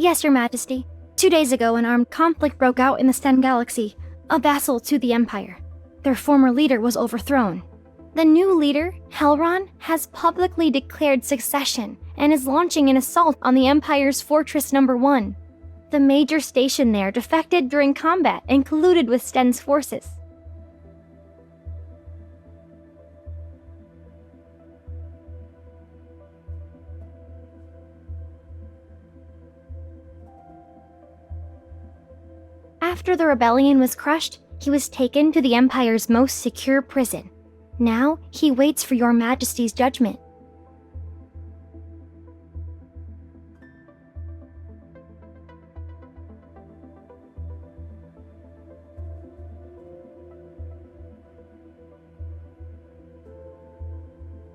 Yes, Your Majesty. 2 days ago, an armed conflict broke out in the Sten Galaxy, a vassal to the Empire. Their former leader was overthrown. The new leader, Helron, has publicly declared succession and is launching an assault on the Empire's Fortress Number 1. The major station there defected during combat and colluded with Sten's forces. After the rebellion was crushed, he was taken to the Empire's most secure prison. Now, he waits for Your Majesty's judgment.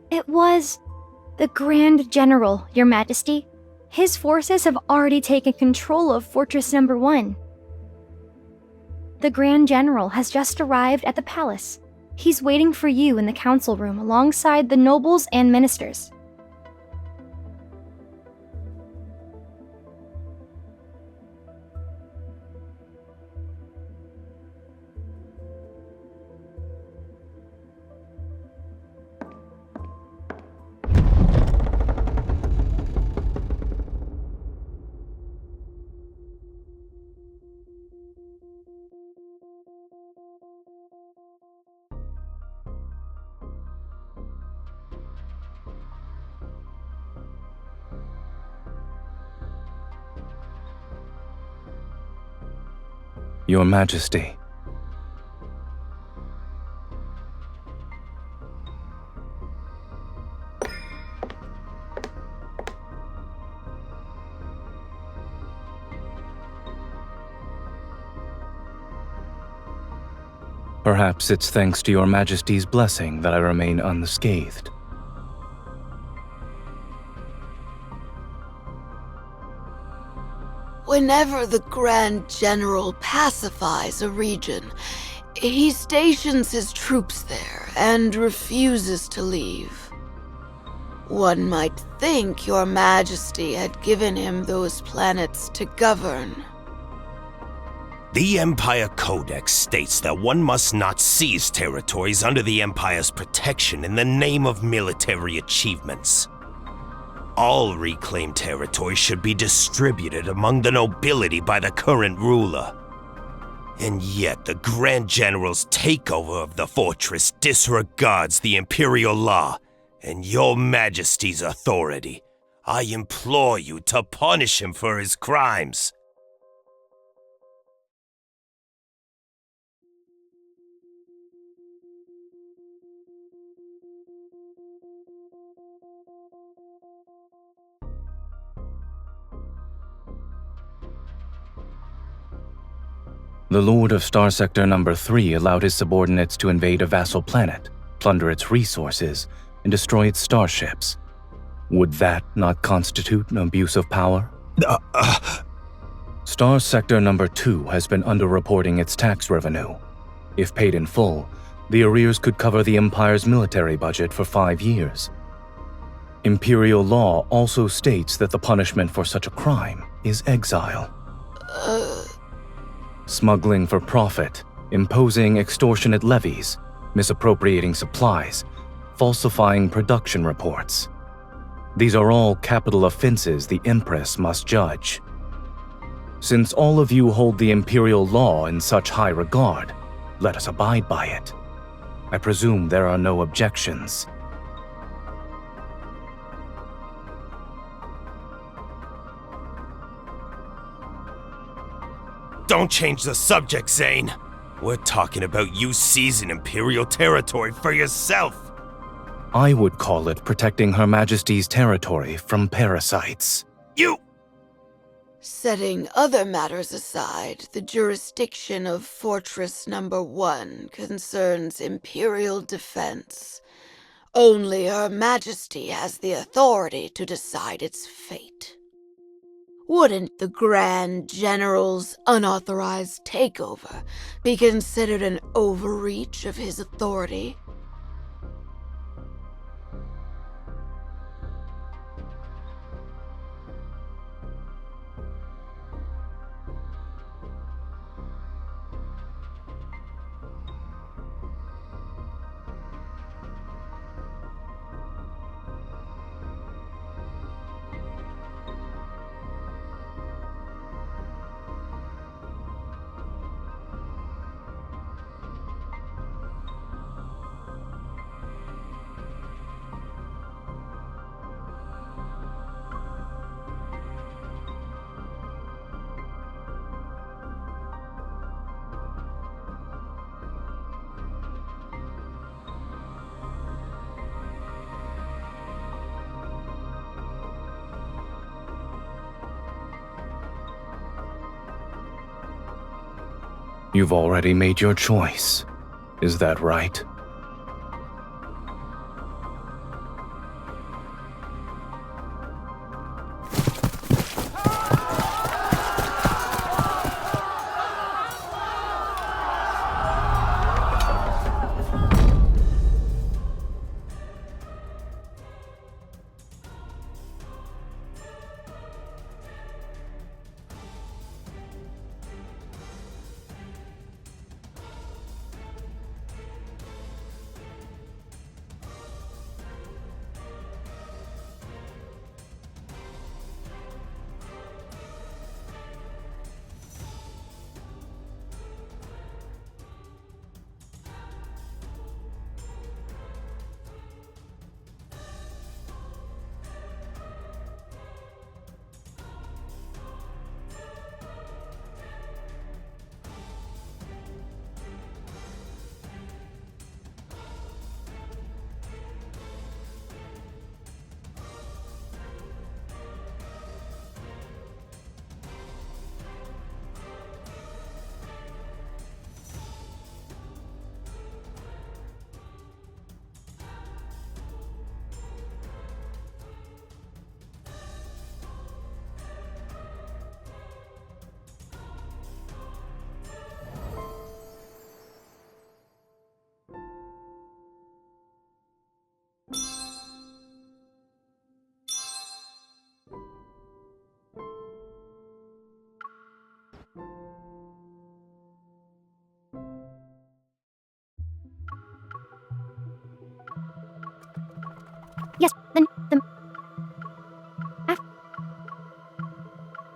It was the Grand General, Your Majesty. His forces have already taken control of Fortress Number 1. The Grand General has just arrived at the palace. He's waiting for you in the council room alongside the nobles and ministers. Your Majesty. Perhaps it's thanks to Your Majesty's blessing that I remain unscathed. Whenever the Grand General pacifies a region, he stations his troops there and refuses to leave. One might think Your Majesty had given him those planets to govern. The Empire Codex states that one must not seize territories under the Empire's protection in the name of military achievements. All reclaimed territory should be distributed among the nobility by the current ruler. And yet the Grand General's takeover of the fortress disregards the Imperial law and Your Majesty's authority. I implore you to punish him for his crimes. The Lord of Star Sector Number 3 allowed his subordinates to invade a vassal planet, plunder its resources, and destroy its starships. Would that not constitute an abuse of power? Star Sector Number 2 has been underreporting its tax revenue. If paid in full, the arrears could cover the Empire's military budget for 5 years. Imperial law also states that the punishment for such a crime is exile. Smuggling for profit, imposing extortionate levies, misappropriating supplies, falsifying production reports. These are all capital offenses the Empress must judge. Since all of you hold the Imperial law in such high regard, let us abide by it. I presume there are no objections. Don't change the subject, Zane. We're talking about you seizing Imperial territory for yourself. I would call it protecting Her Majesty's territory from parasites. You... Setting other matters aside, the jurisdiction of Fortress Number 1 concerns Imperial defense. Only Her Majesty has the authority to decide its fate. Wouldn't the Grand General's unauthorized takeover be considered an overreach of his authority? You've already made your choice. Is that right? Yes, the af-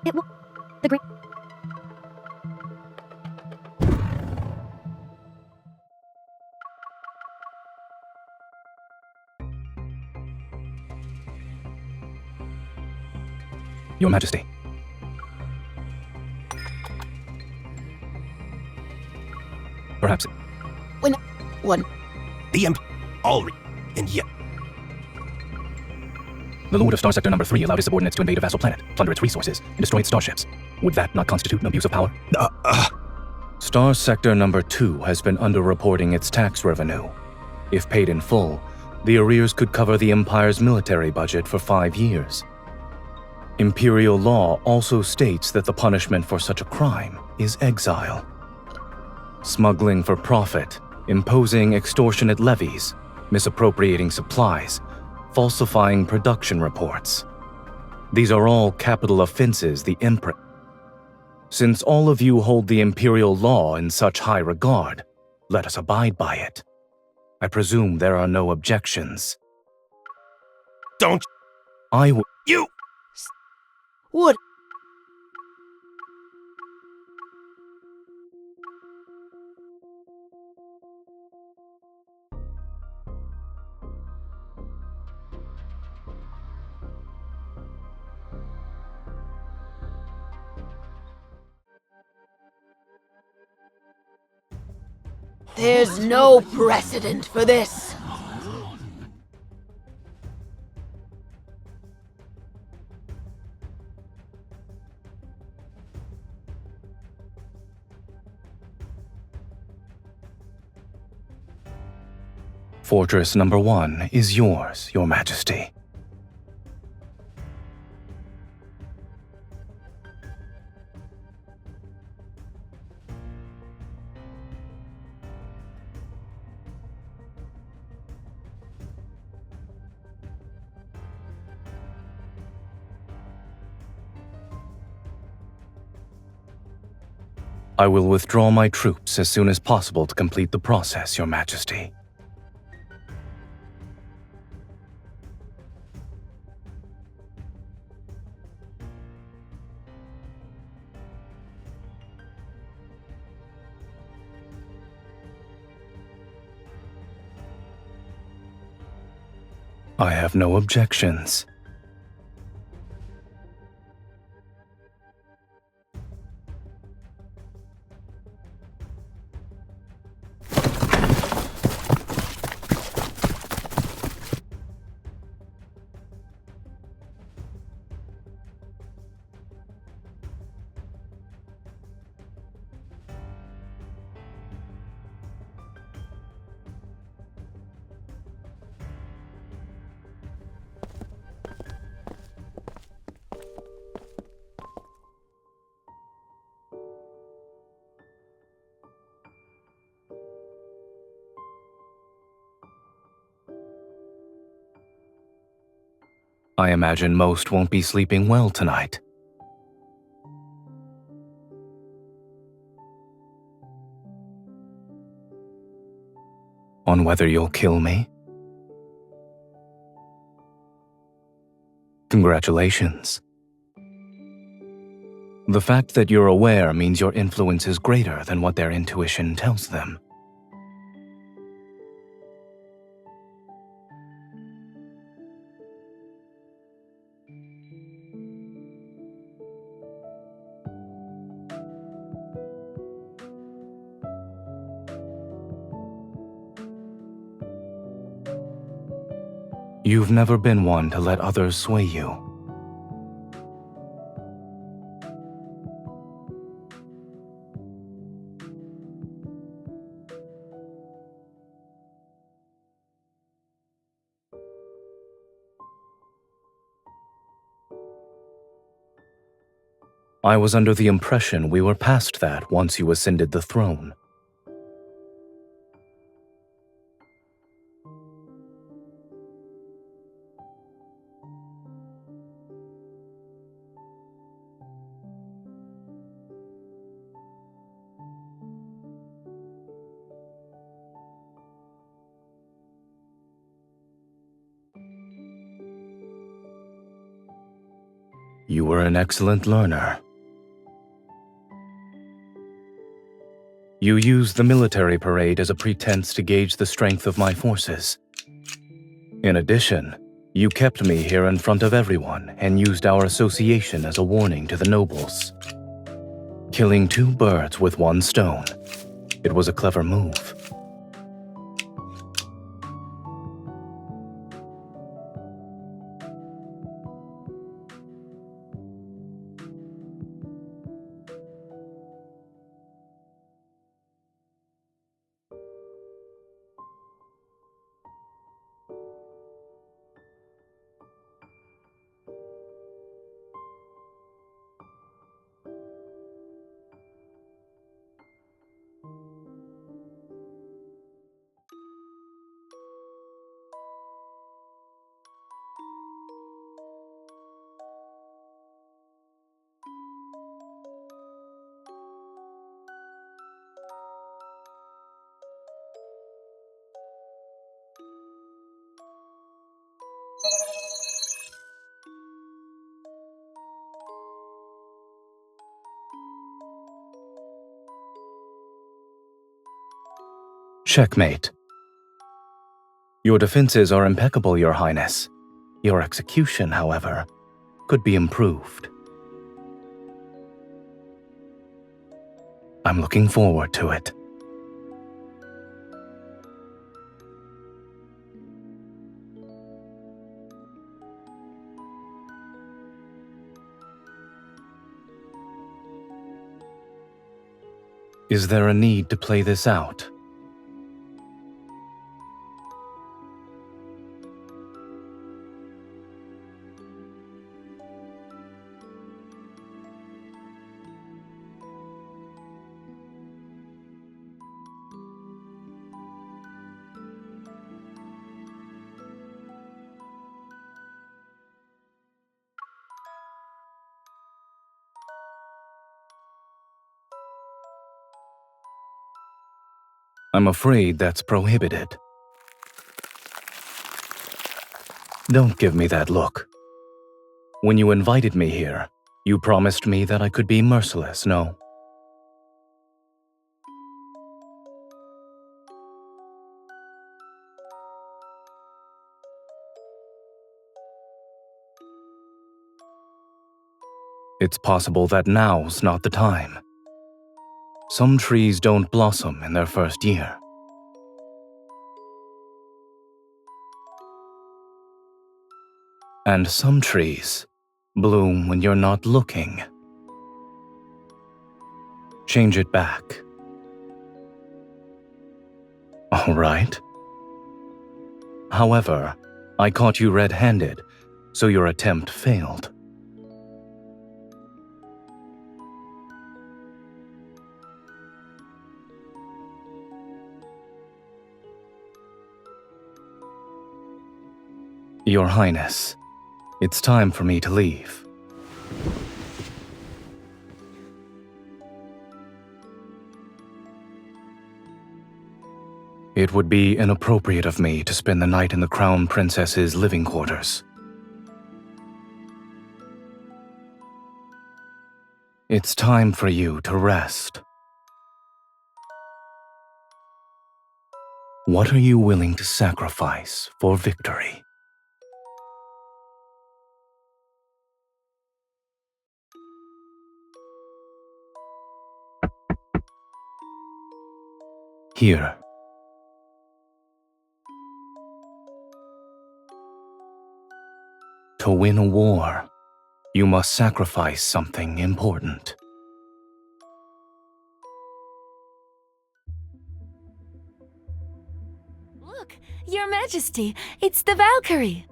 it will the great Your Majesty. Perhaps When one The all and yet the Lord of Star Sector Number 3 allowed his subordinates to invade a vassal planet, plunder its resources, and destroy its starships. Would that not constitute an abuse of power? Star Sector Number 2 has been underreporting its tax revenue. If paid in full, the arrears could cover the Empire's military budget for 5 years. Imperial law also states that the punishment for such a crime is exile. Smuggling for profit, imposing extortionate levies, misappropriating supplies, falsifying production reports. These are all capital offenses the Emperor. Since all of you hold the Imperial law in such high regard, let us abide by it. I presume there are no objections. don't I will. you would There's no precedent for this. Fortress Number 1 is yours, Your Majesty. I will withdraw my troops as soon as possible to complete the process, Your Majesty. I have no objections. I imagine most won't be sleeping well tonight. On whether you'll kill me? Congratulations. The fact that you're aware means your influence is greater than what their intuition tells them. You've never been one to let others sway you. I was under the impression we were past that once you ascended the throne. You were an excellent learner. You used the military parade as a pretense to gauge the strength of my forces. In addition, you kept me here in front of everyone and used our association as a warning to the nobles. Killing two birds with one stone. It was a clever move. Checkmate. Your defenses are impeccable, Your Highness. Your execution, however, could be improved. I'm looking forward to it. Is there a need to play this out? I'm afraid that's prohibited. Don't give me that look. When you invited me here, you promised me that I could be merciless, no? It's possible that now's not the time. Some trees don't blossom in their first year. And some trees bloom when you're not looking. Change it back. All right. However, I caught you red-handed, so your attempt failed. Your Highness, It's time for me to leave. It would be inappropriate of me to spend the night in the Crown Princess's living quarters. It's time for you to rest. What are you willing to sacrifice for victory? Here. To win a war, you must sacrifice something important. Look, Your Majesty, it's the Valkyrie!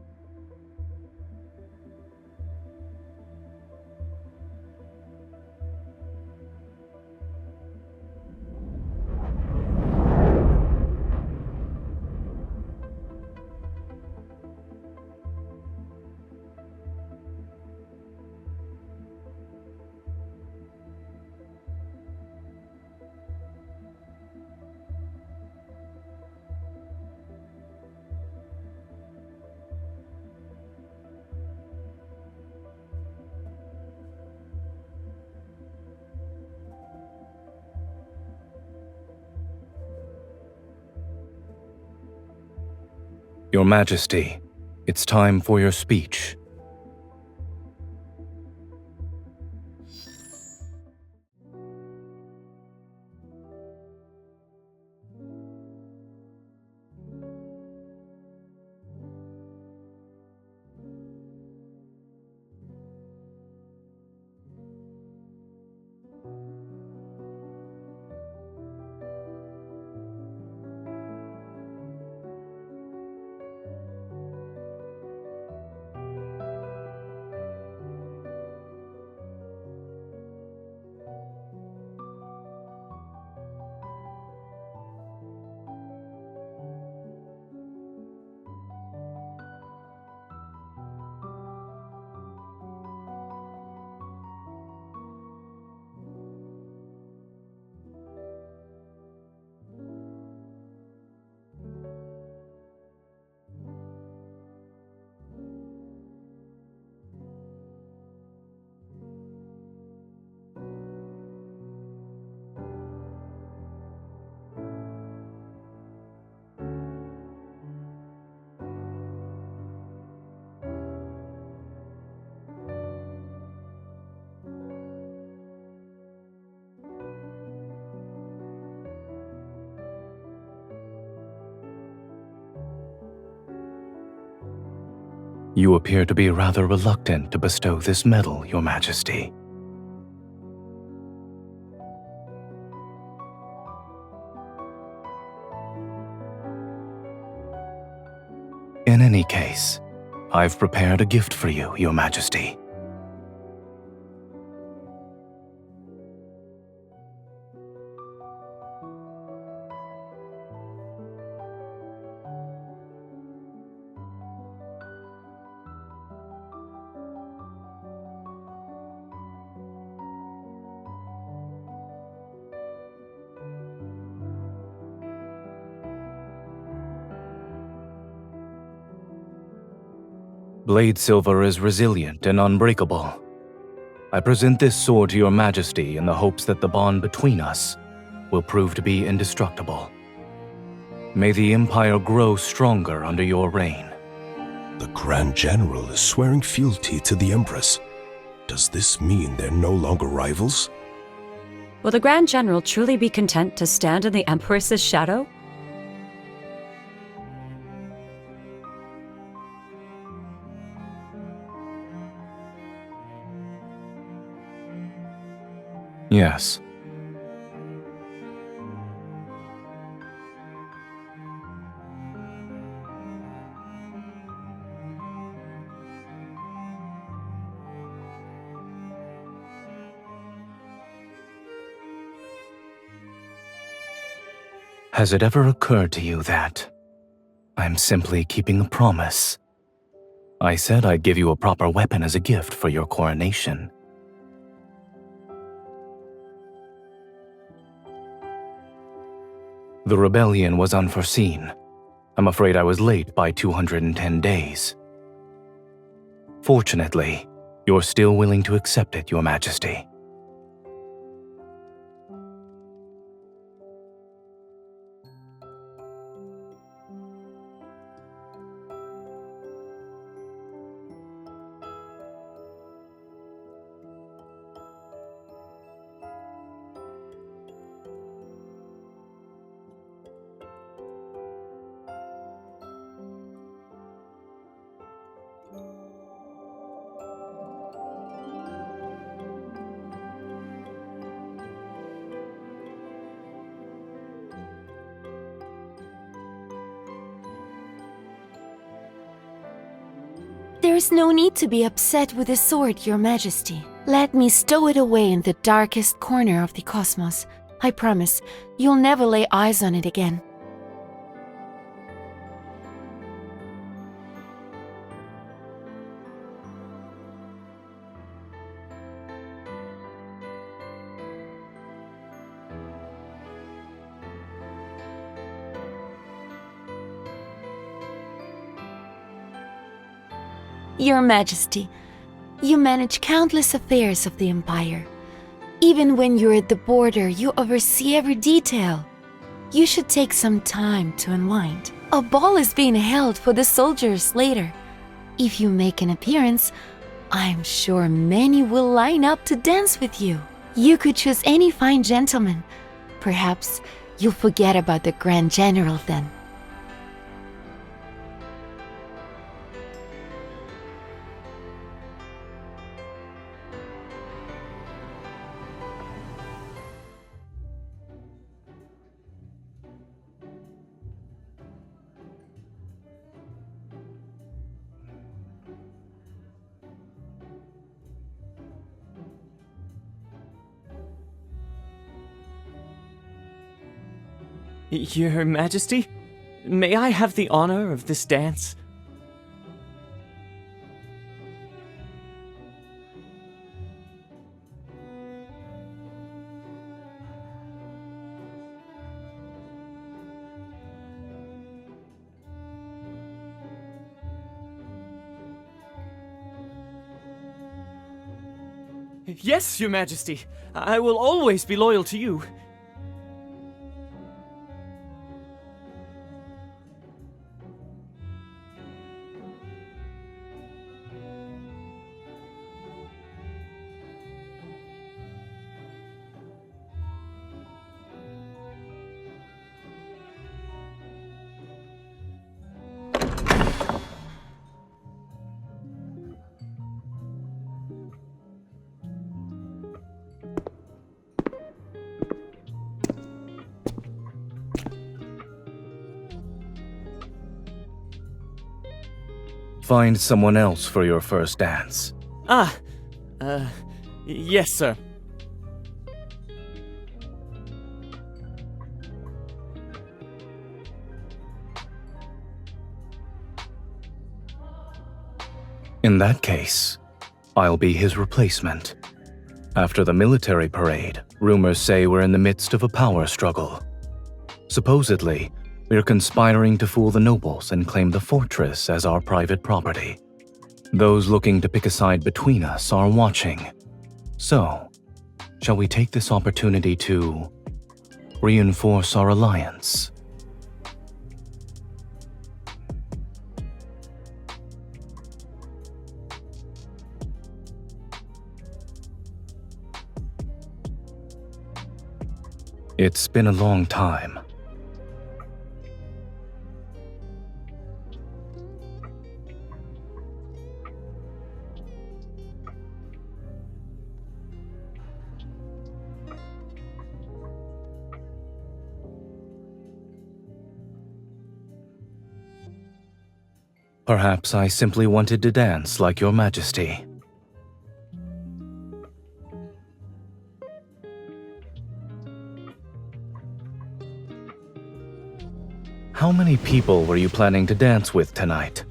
Your Majesty, it's time for your speech. You appear to be rather reluctant to bestow this medal, Your Majesty. In any case, I've prepared a gift for you, Your Majesty. Blade silver is resilient and unbreakable. I present this sword to Your Majesty in the hopes that the bond between us will prove to be indestructible. May the Empire grow stronger under your reign. The Grand General is swearing fealty to the Empress. Does this mean they're no longer rivals? Will the Grand General truly be content to stand in the Empress's shadow? Yes. Has it ever occurred to you that I'm simply keeping a promise? I said I'd give you a proper weapon as a gift for your coronation. The rebellion was unforeseen. I'm afraid I was late by 210 days. Fortunately, you're still willing to accept it, Your Majesty. There is no need to be upset with the sword, Your Majesty. Let me stow it away in the darkest corner of the cosmos. I promise, you'll never lay eyes on it again. Your Majesty, you manage countless affairs of the Empire. Even when you're at the border, you oversee every detail. You should take some time to unwind. A ball is being held for the soldiers later. If you make an appearance, I'm sure many will line up to dance with you. You could choose any fine gentleman. Perhaps you'll forget about the Grand General then. Your Majesty, may I have the honor of this dance? Yes, Your Majesty. I will always be loyal to you. Find someone else for your first dance. Yes, sir. In that case, I'll be his replacement. After the military parade, rumors say we're in the midst of a power struggle. Supposedly, we're conspiring to fool the nobles and claim the fortress as our private property. Those looking to pick a side between us are watching. So, shall we take this opportunity to reinforce our alliance? It's been a long time. Perhaps I simply wanted to dance like Your Majesty. How many people were you planning to dance with tonight?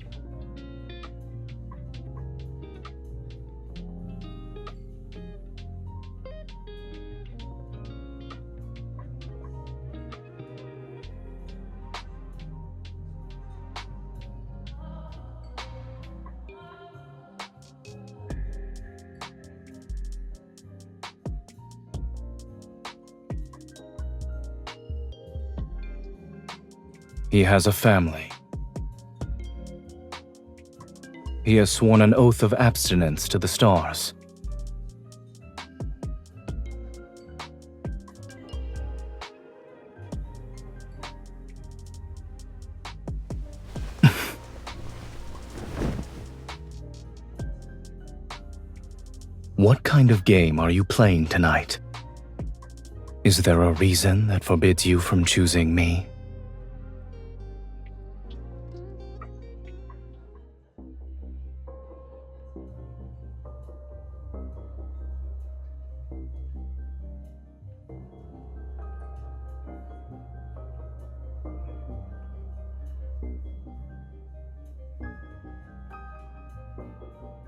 He has a family. He has sworn an oath of abstinence to the stars. What kind of game are you playing tonight? Is there a reason that forbids you from choosing me?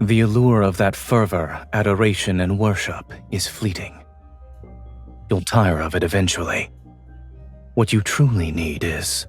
The allure of that fervor, adoration, and worship is fleeting. You'll tire of it eventually. What you truly need is...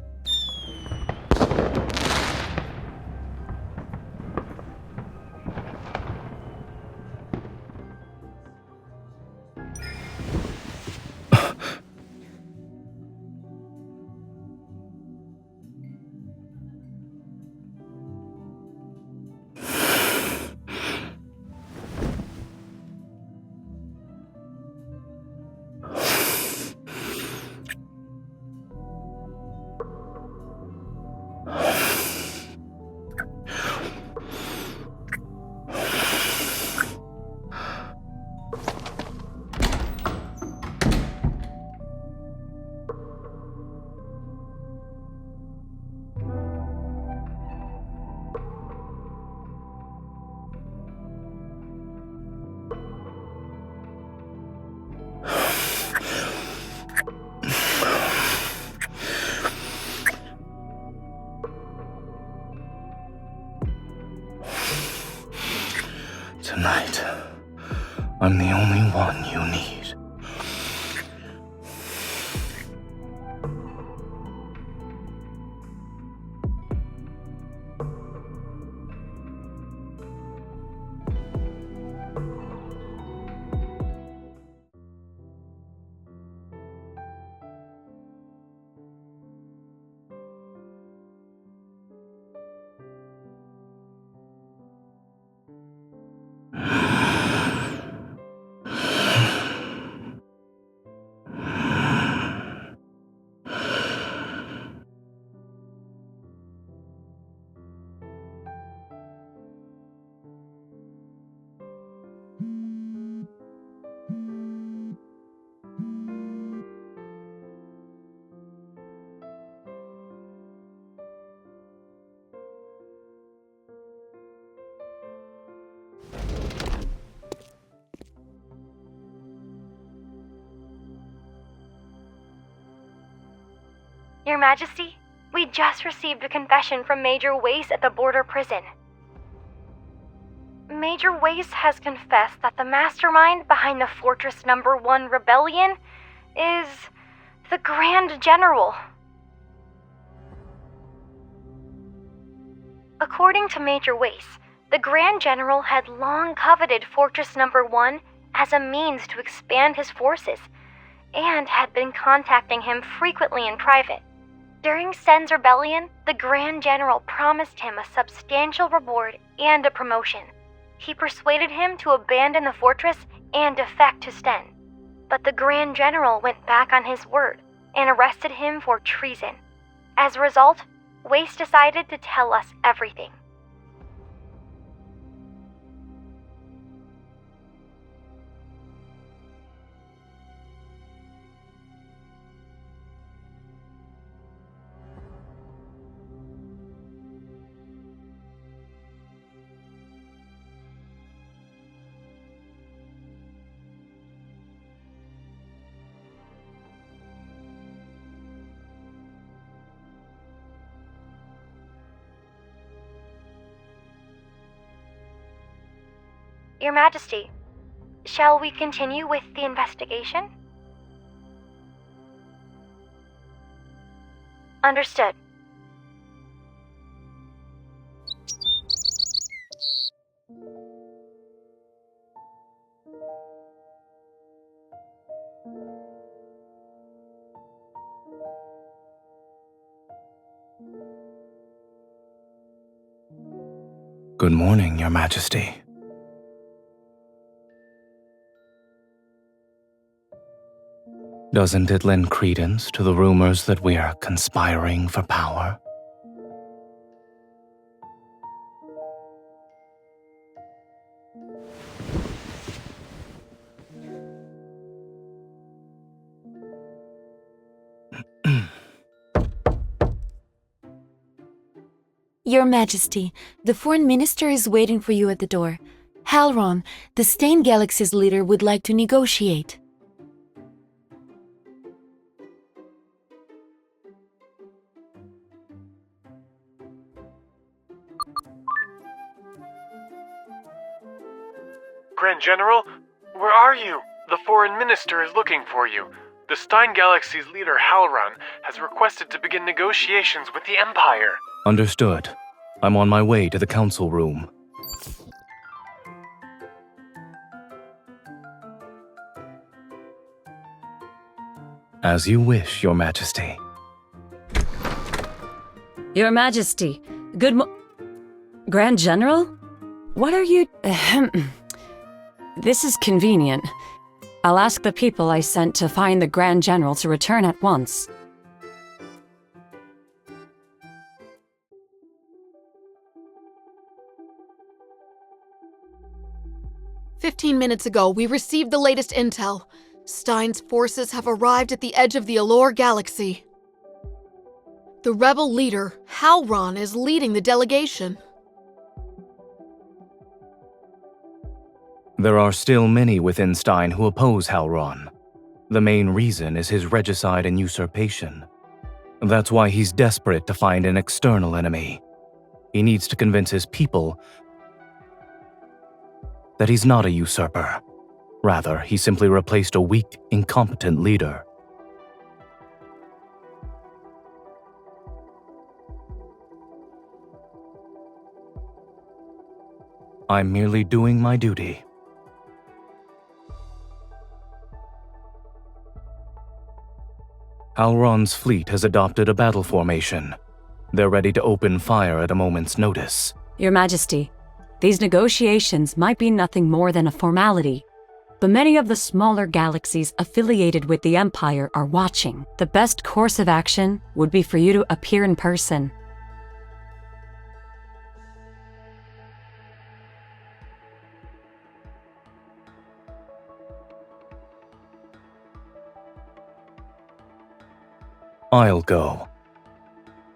Tonight, I'm the only one you need. Your Majesty, we just received a confession from Major Wace at the border prison. Major Wace has confessed that the mastermind behind the Fortress Number 1 rebellion is the Grand General. According to Major Wace, the Grand General had long coveted Fortress Number 1 as a means to expand his forces, and had been contacting him frequently in private. During Sen's rebellion, the Grand General promised him a substantial reward and a promotion. He persuaded him to abandon the fortress and defect to Sten. But the Grand General went back on his word and arrested him for treason. As a result, Wace decided to tell us everything. Your Majesty, shall we continue with the investigation? Understood. Good morning, Your Majesty. Doesn't it lend credence to the rumors that we are conspiring for power? Your Majesty, the Foreign Minister is waiting for you at the door. Halron, the Stained Galaxy's leader, would like to negotiate. Grand General, where are you? The Foreign Minister is looking for you. The Stein Galaxy's leader, Halron, has requested to begin negotiations with the Empire. Understood. I'm on my way to the council room. As you wish, Your Majesty. Your Majesty, Grand General? What are you... This is convenient. I'll ask the people I sent to find the Grand General to return at once. "15 minutes ago, we received the latest intel. Stein's forces have arrived at the edge of the Allure Galaxy. The rebel leader, Halron, is leading the delegation. There are still many within Stein who oppose Halron. The main reason is his regicide and usurpation. That's why he's desperate to find an external enemy. He needs to convince his people that he's not a usurper. Rather, he simply replaced a weak, incompetent leader. I'm merely doing my duty. Halron's fleet has adopted a battle formation. They're ready to open fire at a moment's notice. Your Majesty, these negotiations might be nothing more than a formality, but many of the smaller galaxies affiliated with the Empire are watching. The best course of action would be for you to appear in person. I'll go.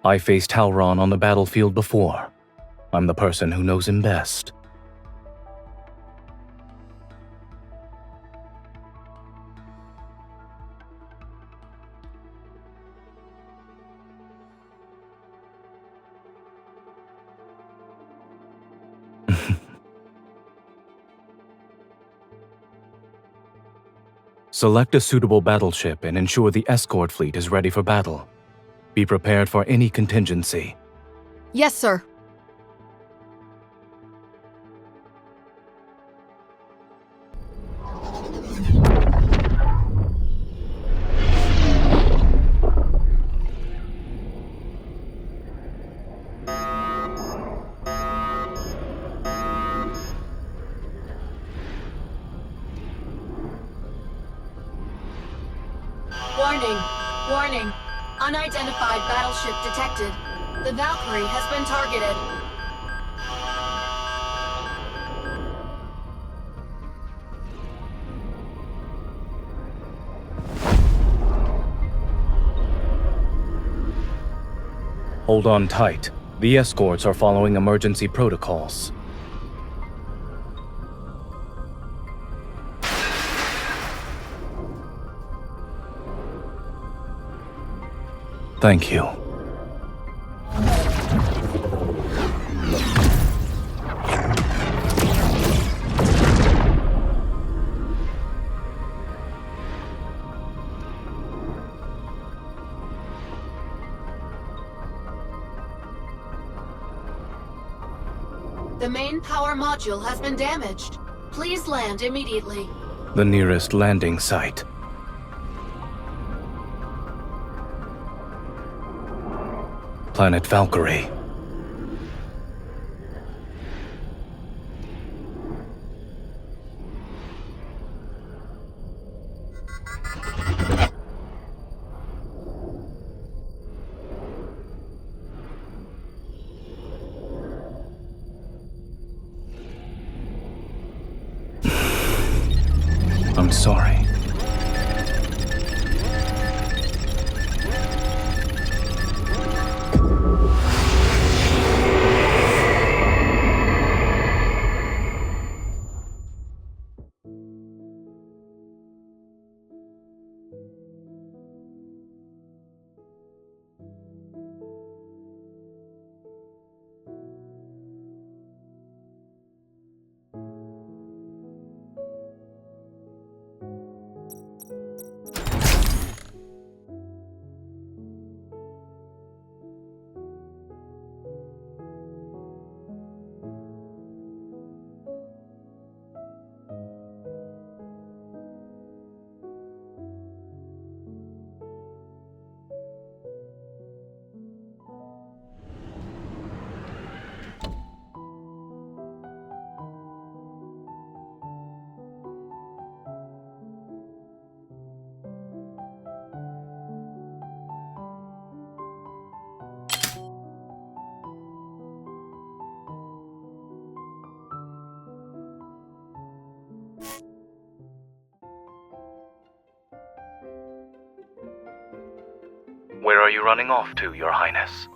I faced Halron on the battlefield before. I'm the person who knows him best. Select a suitable battleship and ensure the escort fleet is ready for battle. Be prepared for any contingency. Yes, sir. Warning. Unidentified battleship detected. The Valkyrie has been targeted. Hold on tight. The escorts are following emergency protocols. Thank you. The main power module has been damaged. Please land immediately. The nearest landing site. Planet Valkyrie. I'm sorry. Where are you running off to, Your Highness?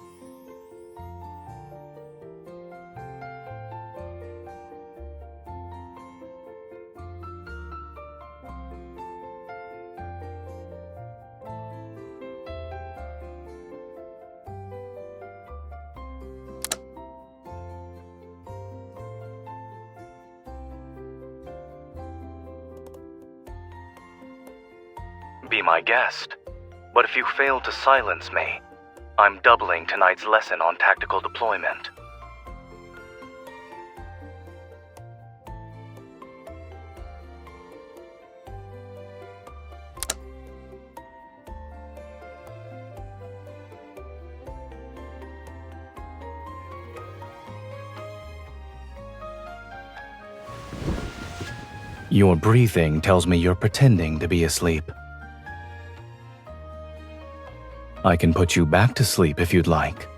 Be my guest. But if you fail to silence me, I'm doubling tonight's lesson on tactical deployment. Your breathing tells me you're pretending to be asleep. I can put you back to sleep if you'd like.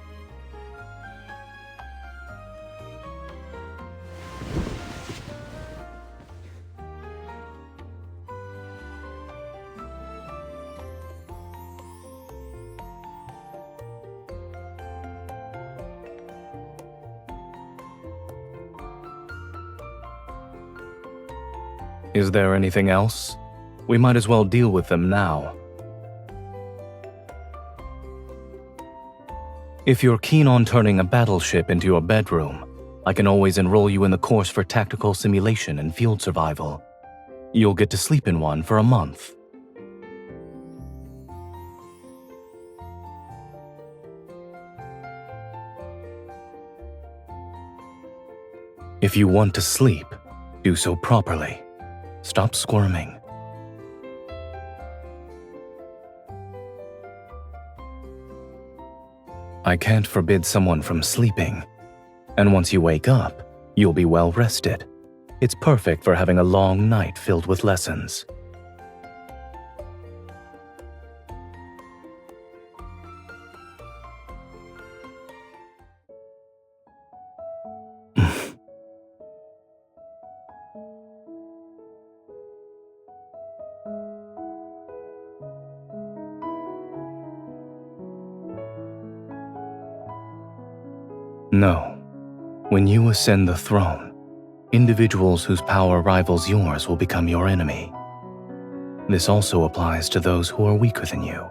Is there anything else? We might as well deal with them now. If you're keen on turning a battleship into your bedroom, I can always enroll you in the course for tactical simulation and field survival. You'll get to sleep in one for a month. If you want to sleep, do so properly. Stop squirming. I can't forbid someone from sleeping, and once you wake up, you'll be well rested. It's perfect for having a long night filled with lessons. No. When you ascend the throne, individuals whose power rivals yours will become your enemy. This also applies to those who are weaker than you.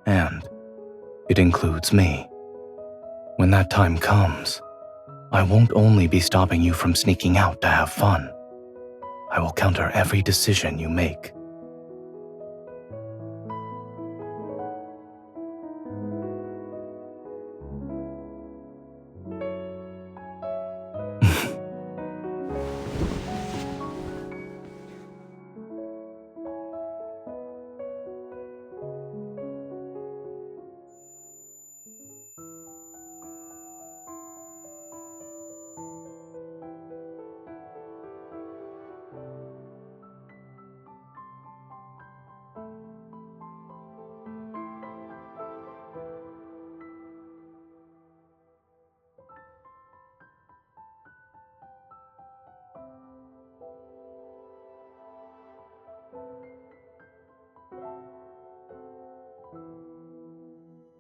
And it includes me. When that time comes, I won't only be stopping you from sneaking out to have fun. I will counter every decision you make.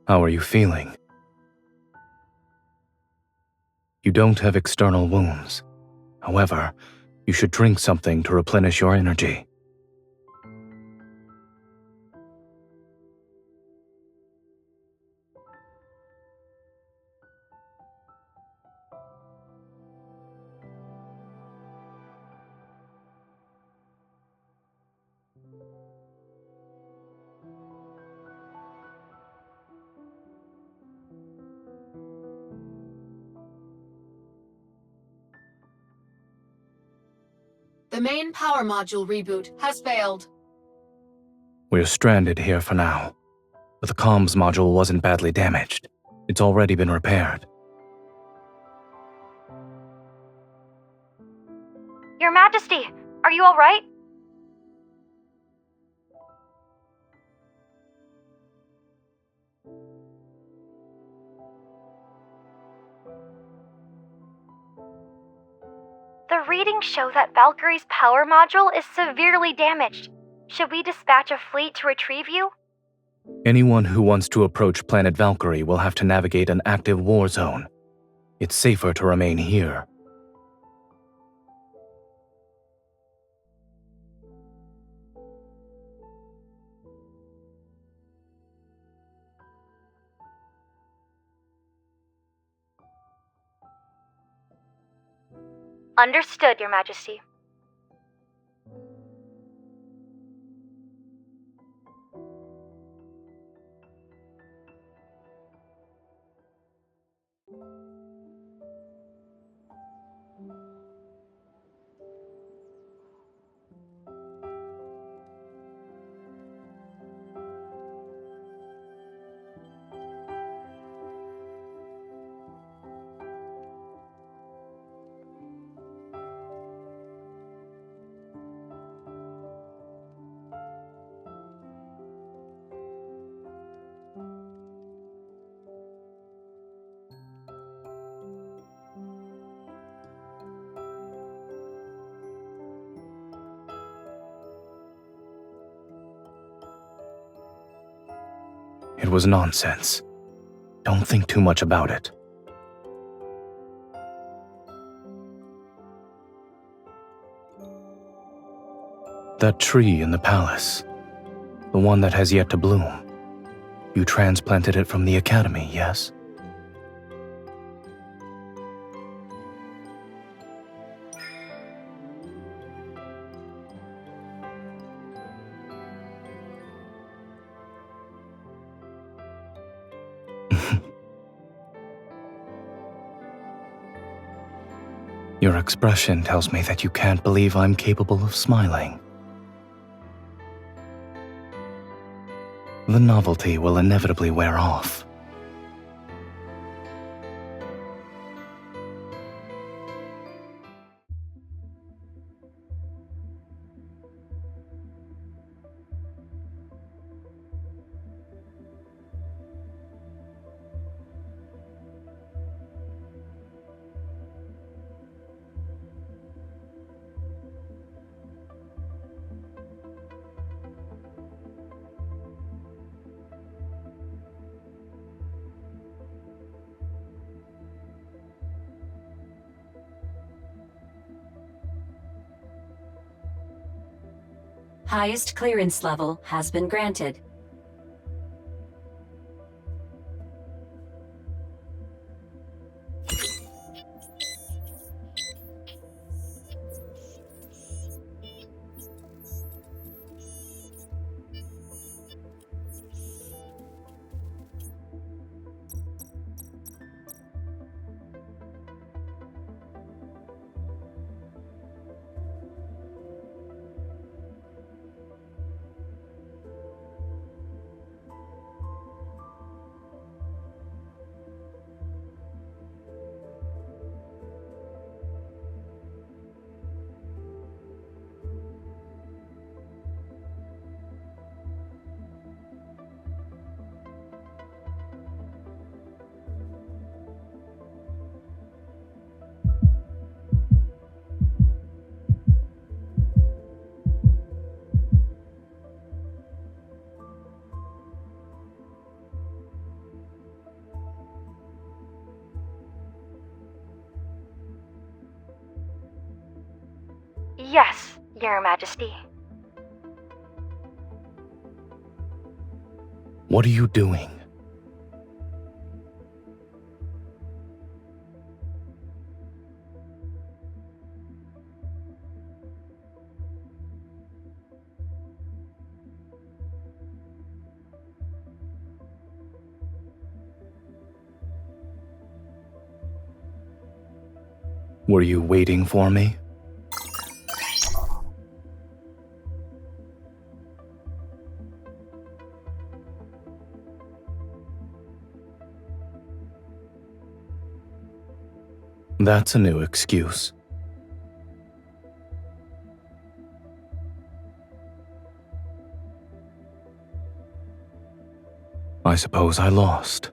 How are you feeling? You don't have external wounds. However, you should drink something to replenish your energy. The main power module reboot has failed. We're stranded here for now, but the comms module wasn't badly damaged. It's already been repaired. Your Majesty, are you all right? The readings show that Valkyrie's power module is severely damaged. Should we dispatch a fleet to retrieve you? Anyone who wants to approach planet Valkyrie will have to navigate an active war zone. It's safer to remain here. Understood, Your Majesty. It was nonsense. Don't think too much about it. That tree in the palace, the one that has yet to bloom, you transplanted it from the academy, yes? Your expression tells me that you can't believe I'm capable of smiling. The novelty will inevitably wear off. Highest clearance level has been granted. Yes, Your Majesty. What are you doing? Were you waiting for me? That's a new excuse. I suppose I lost.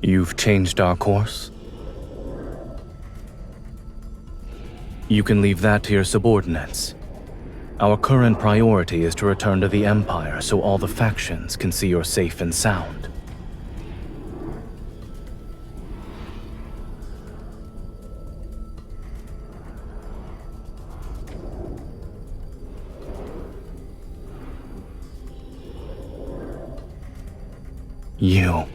You've changed our course? You can leave that to your subordinates. Our current priority is to return to the Empire so all the factions can see you're safe and sound. You.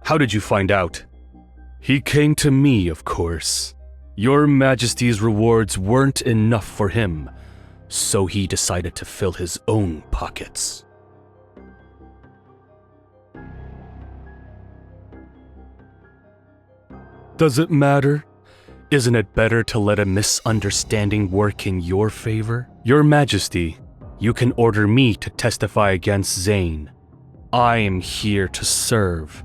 How did you find out? He came to me, of course. Your Majesty's rewards weren't enough for him, so he decided to fill his own pockets. Does it matter? Isn't it better to let a misunderstanding work in your favor? Your Majesty, you can order me to testify against Zane. I am here to serve.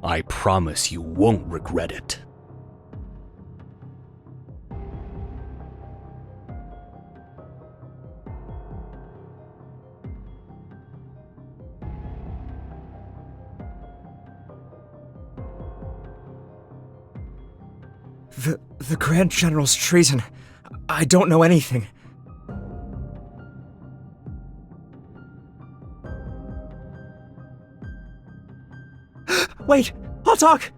I promise you won't regret it. The Grand General's treason. I don't know anything. Wait! I'll talk!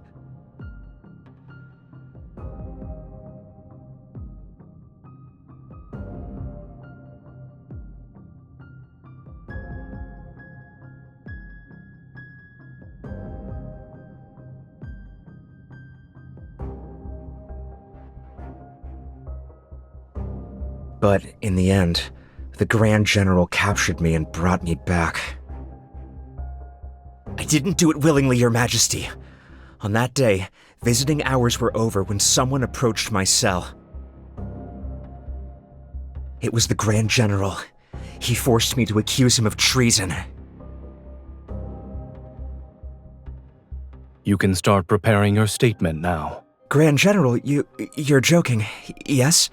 But in the end, the Grand General captured me and brought me back. I didn't do it willingly, Your Majesty. On that day, visiting hours were over when someone approached my cell. It was the Grand General. He forced me to accuse him of treason. You can start preparing your statement now. Grand General, you're joking, yes?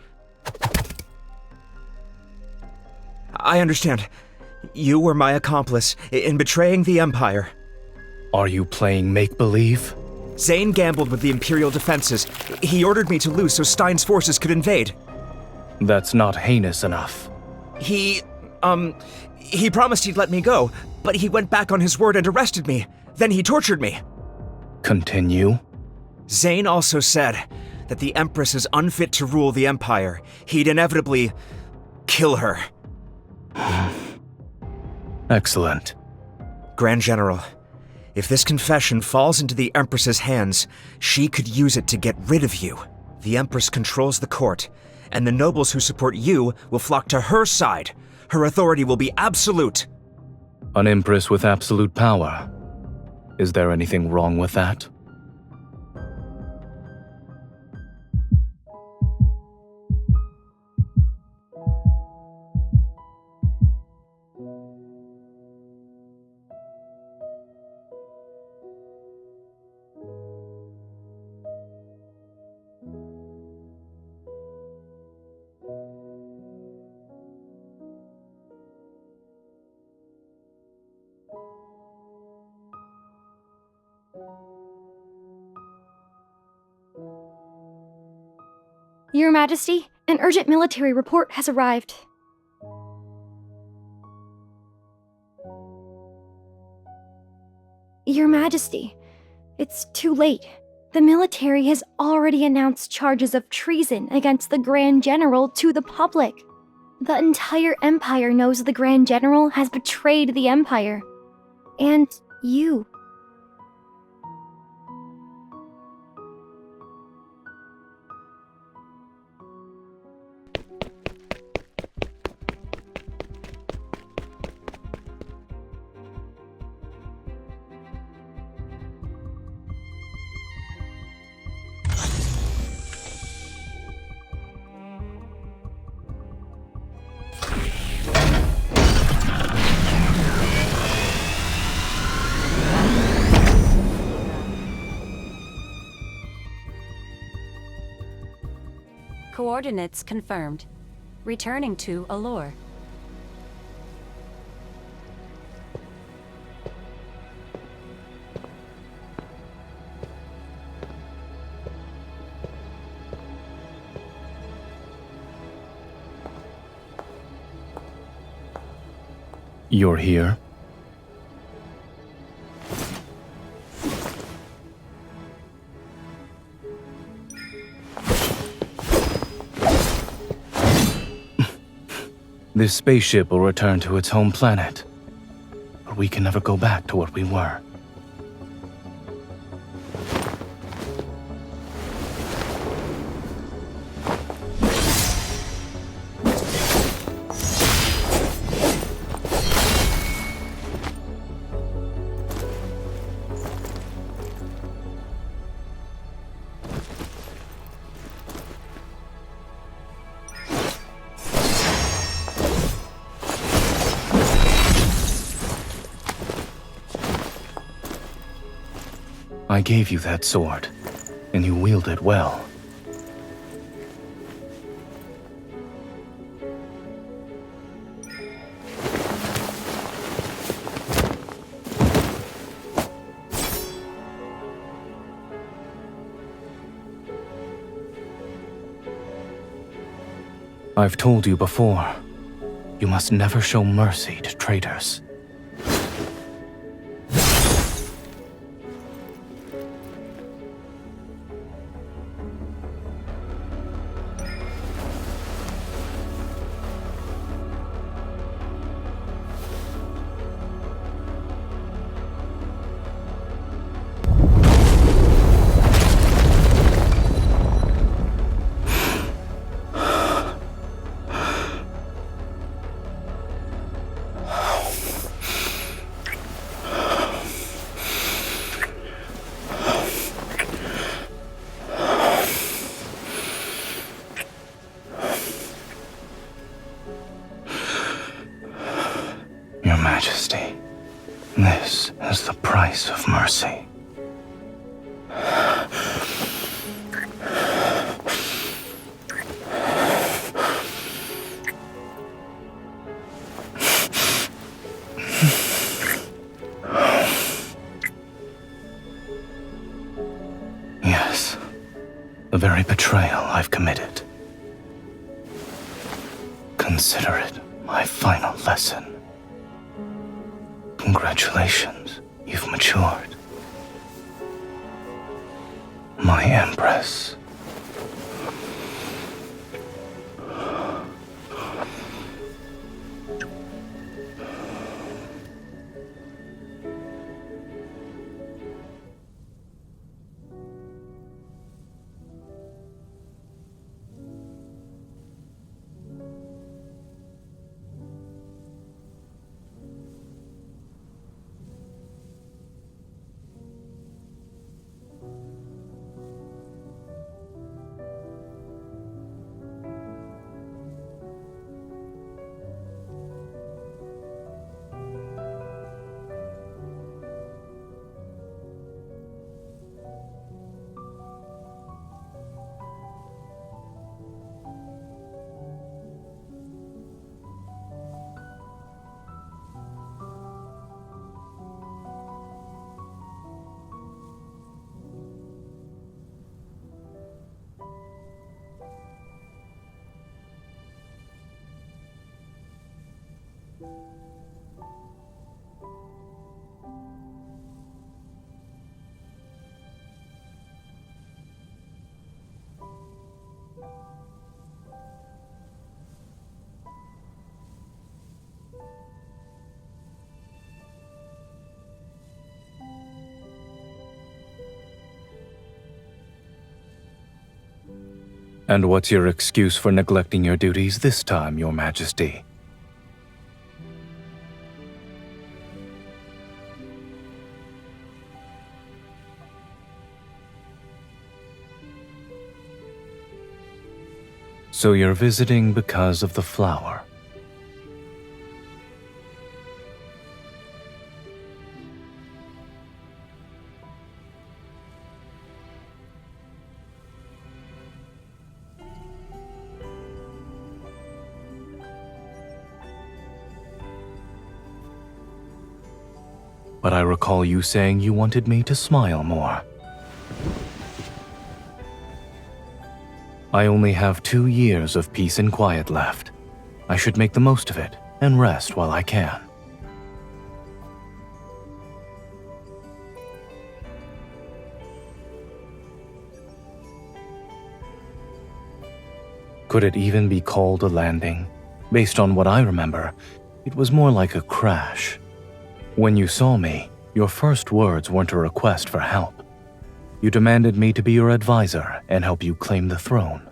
I understand. You were my accomplice in betraying the Empire. Are you playing make-believe? Zane gambled with the Imperial defenses. He ordered me to lose so Stein's forces could invade. That's not heinous enough. He promised he'd let me go, but he went back on his word and arrested me. Then he tortured me. Continue. Zane also said that the Empress is unfit to rule the Empire. He'd inevitably kill her. Excellent. Grand General, if this confession falls into the Empress's hands, she could use it to get rid of you. The Empress controls the court, and the nobles who support you will flock to her side. Her authority will be absolute. An Empress with absolute power. Is there anything wrong with that? Your Majesty, an urgent military report has arrived. Your Majesty, it's too late. The military has already announced charges of treason against the Grand General to the public. The entire Empire knows the Grand General has betrayed the Empire. And you. Coordinates confirmed. Returning to Allure. You're here? This spaceship will return to its home planet, but we can never go back to what we were. I gave you that sword, and you wield it well. I've told you before, you must never show mercy to traitors. Your Majesty, this is the price of mercy. Yes, the very betrayal I've committed. Consider it my final lesson. Congratulations, you've matured. My Empress. And what's your excuse for neglecting your duties this time, Your Majesty? So you're visiting because of the flower. But I recall you saying you wanted me to smile more. I only have 2 years of peace and quiet left. I should make the most of it and rest while I can. Could it even be called a landing? Based on what I remember, it was more like a crash. When you saw me, your first words weren't a request for help. You demanded me to be your advisor and help you claim the throne.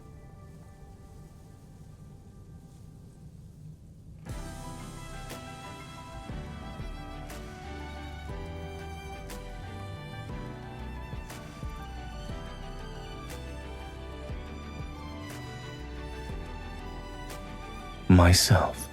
Myself.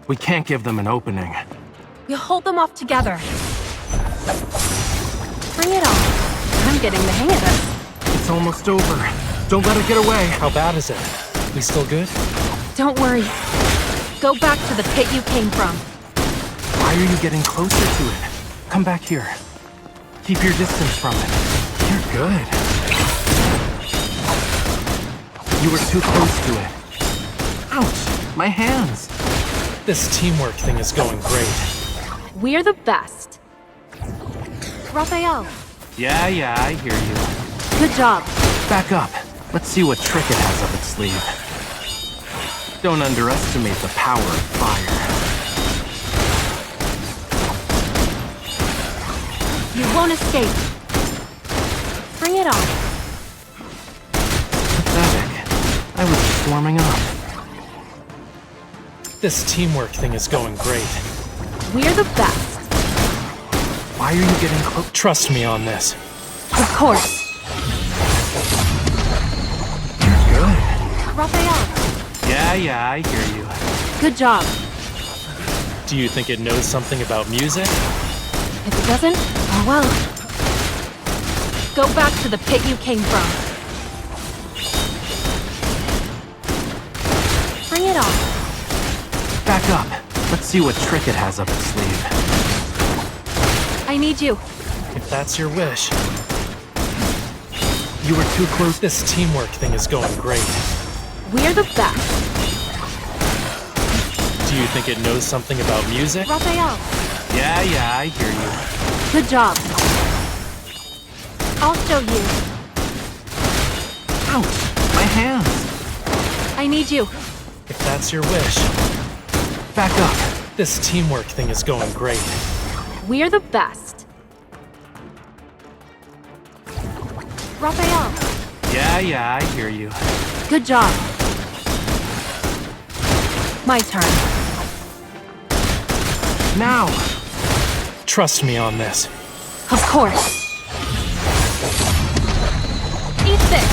We can't give them an opening. You hold them off together. Bring it on. I'm getting the hang of this. It's almost over. Don't let it get away. How bad is it? We still good? Don't worry. Go back to the pit you came from. Why are you getting closer to it? Come back here. Keep your distance from it. You're good. You were too close to it. Ouch! My hands! This teamwork thing is going great. We're the best. Raphael, Yeah, I hear you. Good job. Back up. Let's see what trick it has up its sleeve. Don't underestimate the power of fire. You won't escape. Bring it on. Pathetic. I was just warming up. This teamwork thing is going great. We're the best. Why are you getting close? Trust me on this. Of course. Good. Raphael, Yeah, I hear you. Good job. Do you think it knows something about music? If it doesn't, oh well. Go back to the pit you came from. bring it on. Back up. Let's see what trick it has up its sleeve. I need you. If that's your wish. You were too close. This teamwork thing is going great. We're the best. Do you think it knows something about music? Raphael, Yeah, I hear you. Good job. I'll show you. Ouch! My hands! I need you. If that's your wish. Back up. This teamwork thing is going great. We're the best. Raphael, Yeah, I hear you. Good job. My turn. Now! Trust me on this. Of course. Eat this.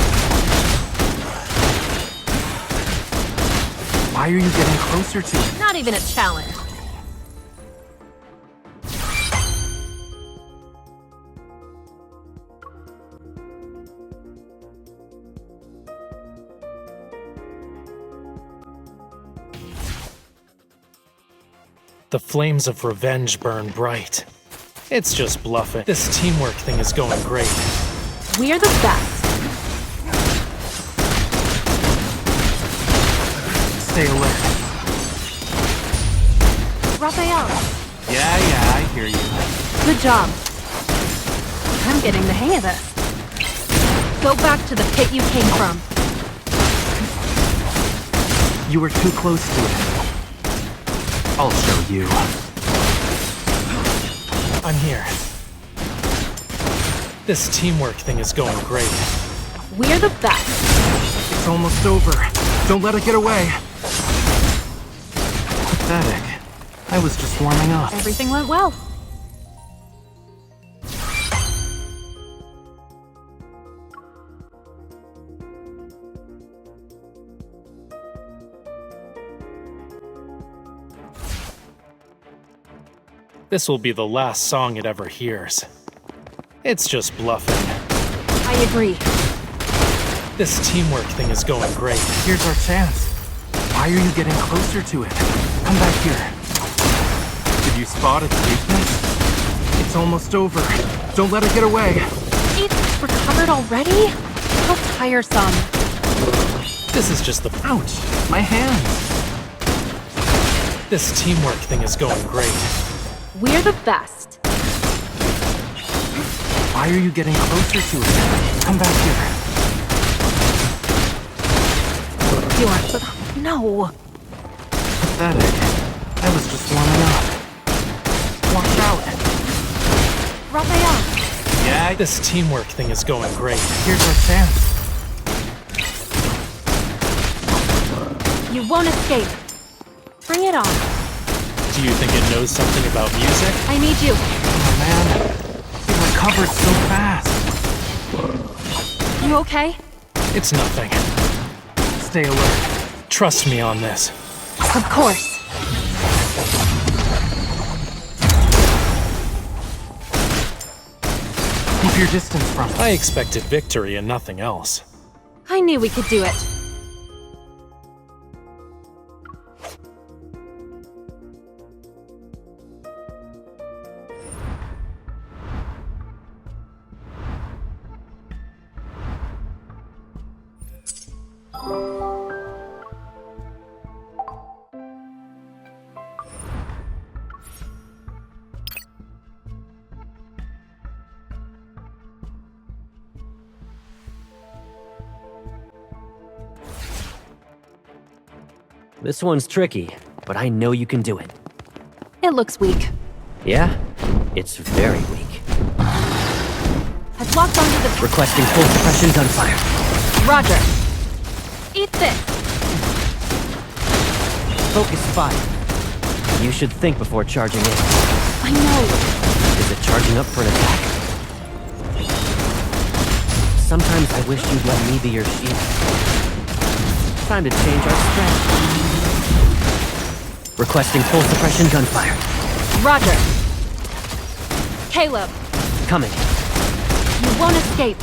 Why are you getting closer to it? Not even a challenge. The flames of revenge burn bright. It's just bluffing. This teamwork thing is going great. We're the best. Stay alert. Raphael, Yeah, I hear you. Good job. I'm getting the hang of this. Go back to the pit you came from. You were too close to it. I'll show you. I'm here. This teamwork thing is going great. We're the best. It's almost over. Don't let it get away. Pathetic. I was just warming up. Everything went well. This will be the last song it ever hears. It's just bluffing. I agree. This teamwork thing is going great. Here's our chance. Why are you getting closer to it? Come back here. Did you spot its weakness? It's almost over. Don't let it get away. It's recovered already? How tiresome. This is just the... Ouch! My hands! This teamwork thing is going great. We're the best. Why are you getting closer to it? Come back here. You aren't so... No. Pathetic. I was just warming up. Watch out. Raphael, Yeah, This teamwork thing is going great. here's our chance. You won't escape. bring it on. Do you think it knows something about music? I need you. Oh man, it recovered so fast. You okay? It's nothing. Stay alert. Trust me on this. Of course. your distance from us. I expected victory and nothing else. I knew we could do it. This one's tricky, but I know you can do it. It looks weak. Yeah? It's very weak. I've locked onto the... Requesting full suppression gunfire. Roger. Eat this. Focus fire. You should think before charging in. I know. Is it charging up for an attack? Sometimes I wish you'd let me be your shield. Time to change our strategy. Requesting full suppression gunfire. Roger. Caleb. Coming. You won't escape.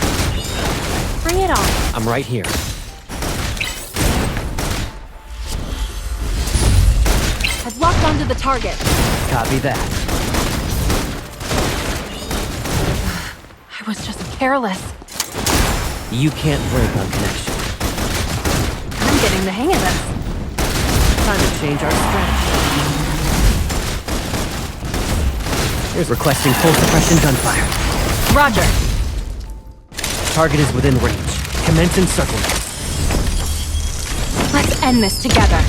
Bring it on. I'm right here. I've locked onto the target. Copy that. I was just careless. You can't break on connection. I'm getting the hang of this. Time to change our strategy. Here's requesting full suppression gunfire. Roger. Target is within range. Commence encirclement. Let's end this together.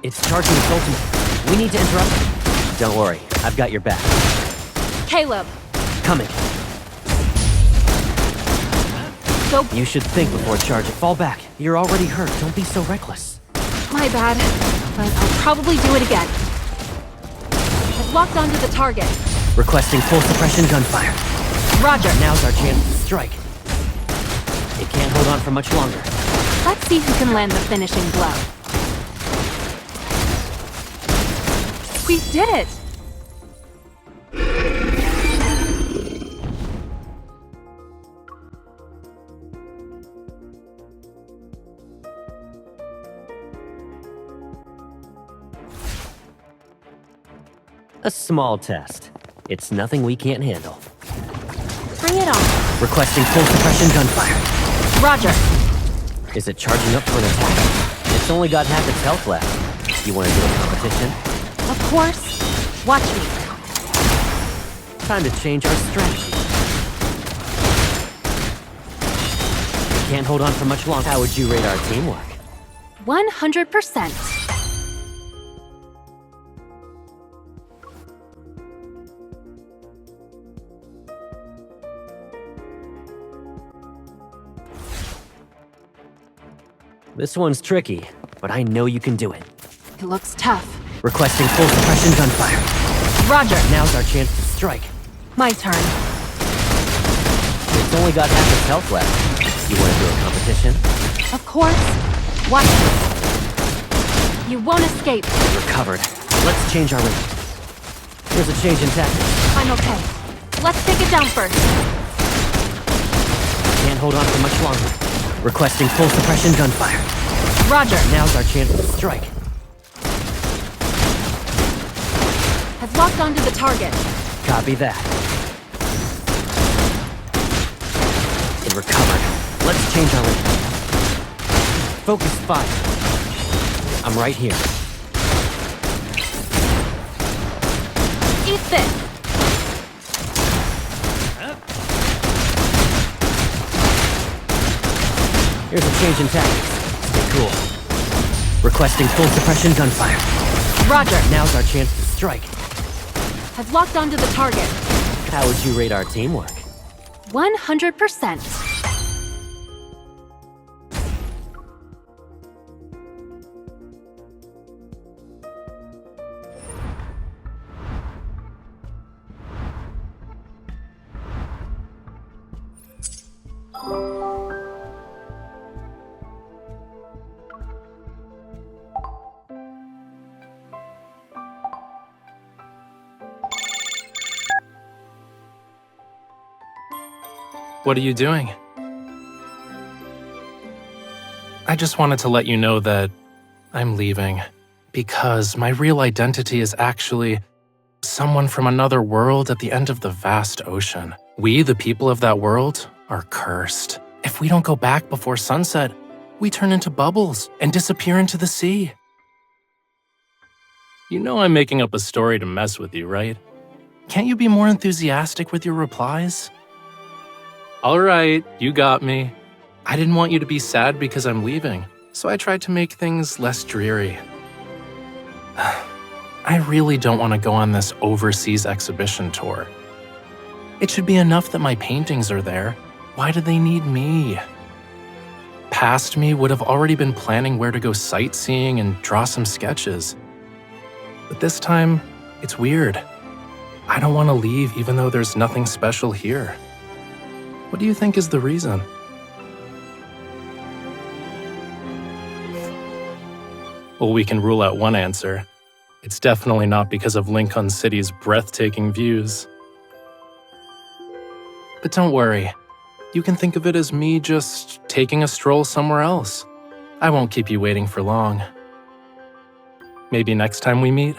It's charging its ultimate. We need to interrupt it. Don't worry, I've got your back. Caleb. Coming. Go. You should think before charging. Fall back. You're already hurt. Don't be so reckless. My bad. But I'll probably do it again. I've locked onto the target. Requesting full suppression gunfire. Roger. Now's our chance to strike. It can't hold on for much longer. Let's see who can land the finishing blow. We did it! A small test. It's nothing we can't handle. Bring it on. Requesting full suppression gunfire. Roger. Is it charging up for an attack? It's only got half its health left. You want to do a competition? Of course. Watch me. Time to change our strategy. We can't hold on for much longer. How would you rate our teamwork? 100%. This one's tricky, but I know you can do it. It looks tough. Requesting full suppression gunfire. Roger. Now's our chance to strike. My turn. It's only got half its health left. You want to do a competition? Of course. Watch me. You won't escape. Recovered. Let's change our rate. Here's a change in tactics. I'm okay. Let's take it down first. Can't hold on for much longer. Requesting full suppression gunfire. Roger. Now's our chance to strike. I've locked onto the target. Copy that. It recovered. Let's change our rate. Focus fire. I'm right here. Eat this. Here's a change in tactics. Stay cool. Requesting full suppression gunfire. Roger. Now's our chance to strike. I've locked onto the target. How would you rate our teamwork? 100%. What are you doing? I just wanted to let you know that I'm leaving because my real identity is actually someone from another world at the end of the vast ocean. We, the people of that world, are cursed. If we don't go back before sunset, we turn into bubbles and disappear into the sea. You know I'm making up a story to mess with you, right? Can't you be more enthusiastic with your replies? All right, you got me. I didn't want you to be sad because I'm leaving, so I tried to make things less dreary. I really don't want to go on this overseas exhibition tour. It should be enough that my paintings are there. Why do they need me? Past me would have already been planning where to go sightseeing and draw some sketches. But this time, it's weird. I don't want to leave even though there's nothing special here. What do you think is the reason? Well, we can rule out one answer. It's definitely not because of Lincoln City's breathtaking views. But don't worry. You can think of it as me just taking a stroll somewhere else. I won't keep you waiting for long. Maybe next time we meet,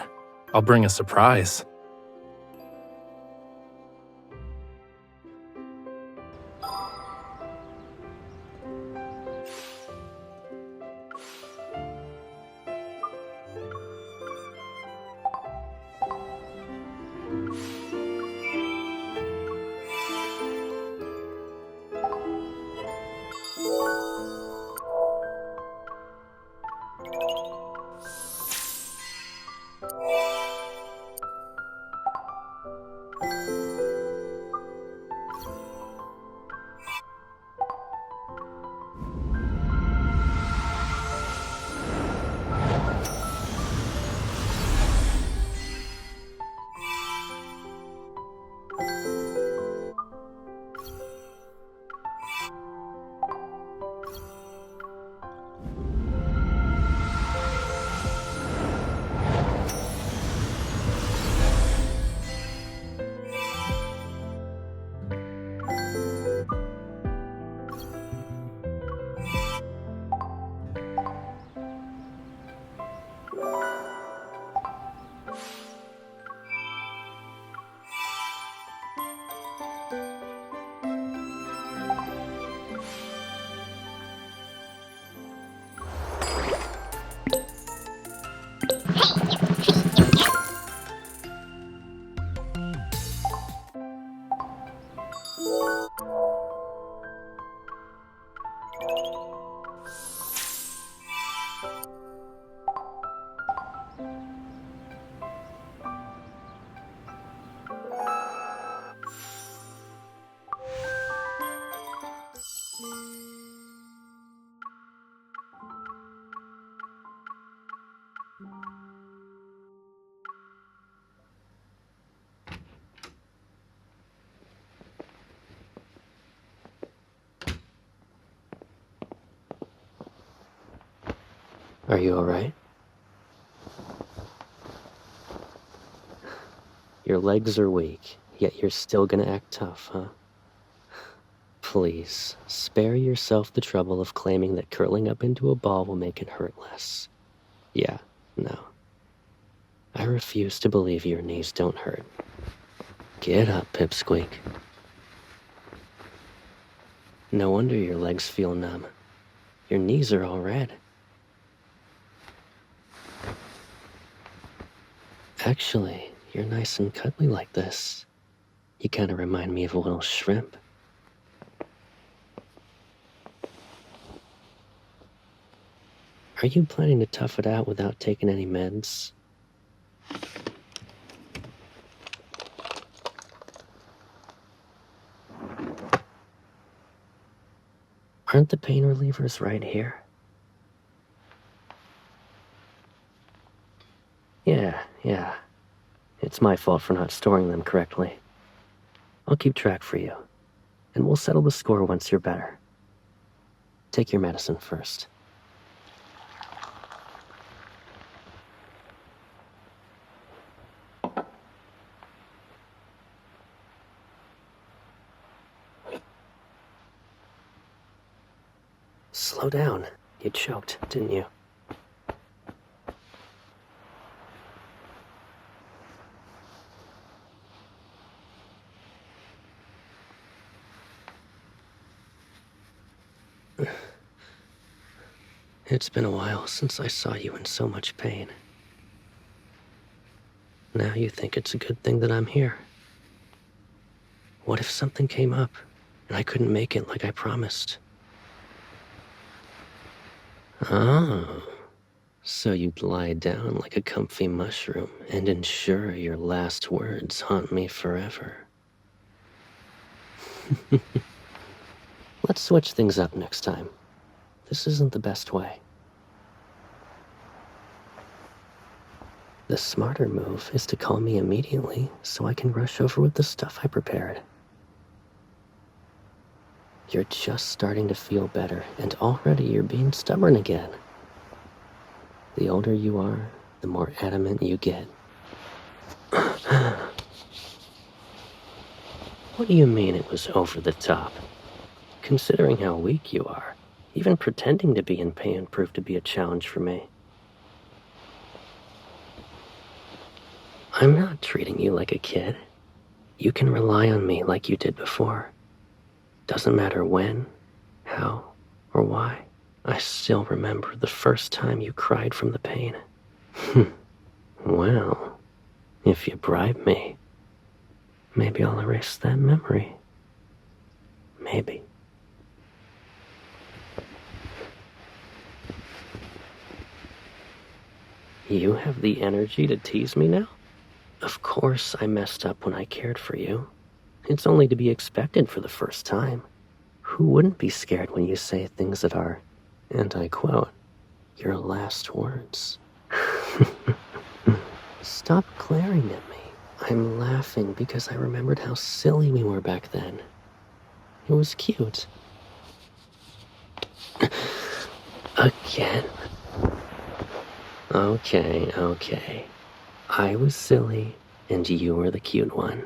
I'll bring a surprise. Are you alright? Your legs are weak, yet you're still gonna act tough, huh? Please, spare yourself the trouble of claiming that curling up into a ball will make it hurt less. Yeah, no. I refuse to believe your knees don't hurt. Get up, Pipsqueak. No wonder your legs feel numb. Your knees are all red. Actually, you're nice and cuddly like this. You kind of remind me of a little shrimp. Are you planning to tough it out without taking any meds? Aren't the pain relievers right here? Yeah. It's my fault for not storing them correctly. I'll keep track for you, and we'll settle the score once you're better. Take your medicine first. Slow down. You choked, didn't you? It's been a while since I saw you in so much pain. Now you think it's a good thing that I'm here. What if something came up and I couldn't make it like I promised? Oh, so you'd lie down like a comfy mushroom and ensure your last words haunt me forever. Let's switch things up next time. This isn't the best way. The smarter move is to call me immediately so I can rush over with the stuff I prepared. You're just starting to feel better, and already you're being stubborn again. The older you are, the more adamant you get. What do you mean it was over the top? Considering how weak you are, even pretending to be in pain proved to be a challenge for me. I'm not treating you like a kid. You can rely on me like you did before. Doesn't matter when, how, or why. I still remember the first time you cried from the pain. Well, if you bribe me, maybe I'll erase that memory. Maybe. You have the energy to tease me now? Of course I messed up when I cared for you. It's only to be expected for the first time. Who wouldn't be scared when you say things that are, and I quote, your last words? Stop glaring at me. I'm laughing because I remembered how silly we were back then. It was cute. Again. Okay. I was silly, and you were the cute one.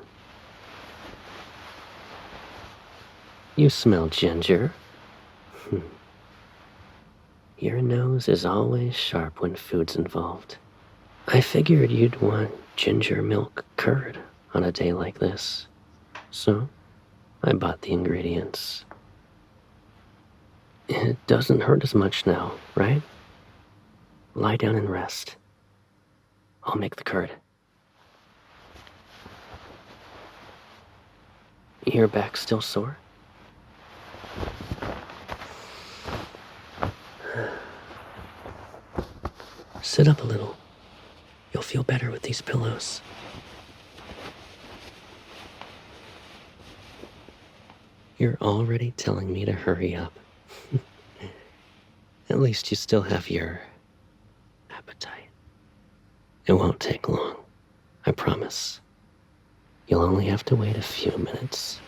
You smell ginger. Your nose is always sharp when food's involved. I figured you'd want ginger milk curd on a day like this. So, I bought the ingredients. It doesn't hurt as much now, right? Lie down and rest. I'll make the curd. Your back still sore? Sit up a little. You'll feel better with these pillows. You're already telling me to hurry up. At least you still have your appetite. It won't take long, I promise. You'll only have to wait a few minutes.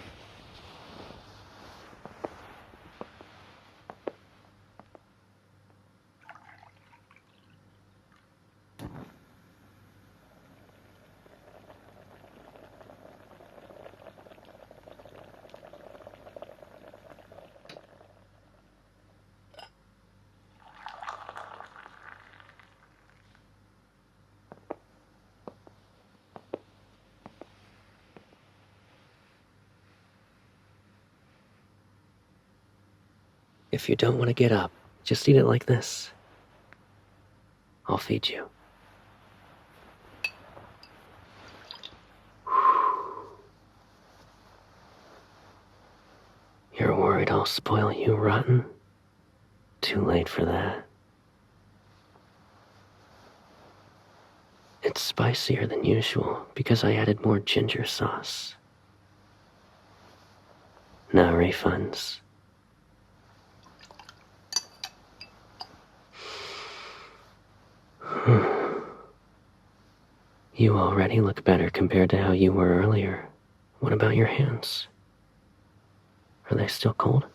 If you don't want to get up, just eat it like this. I'll feed you. You're worried I'll spoil you rotten? Too late for that. It's spicier than usual because I added more ginger sauce. No refunds. You already look better compared to how you were earlier. What about your hands? Are they still cold?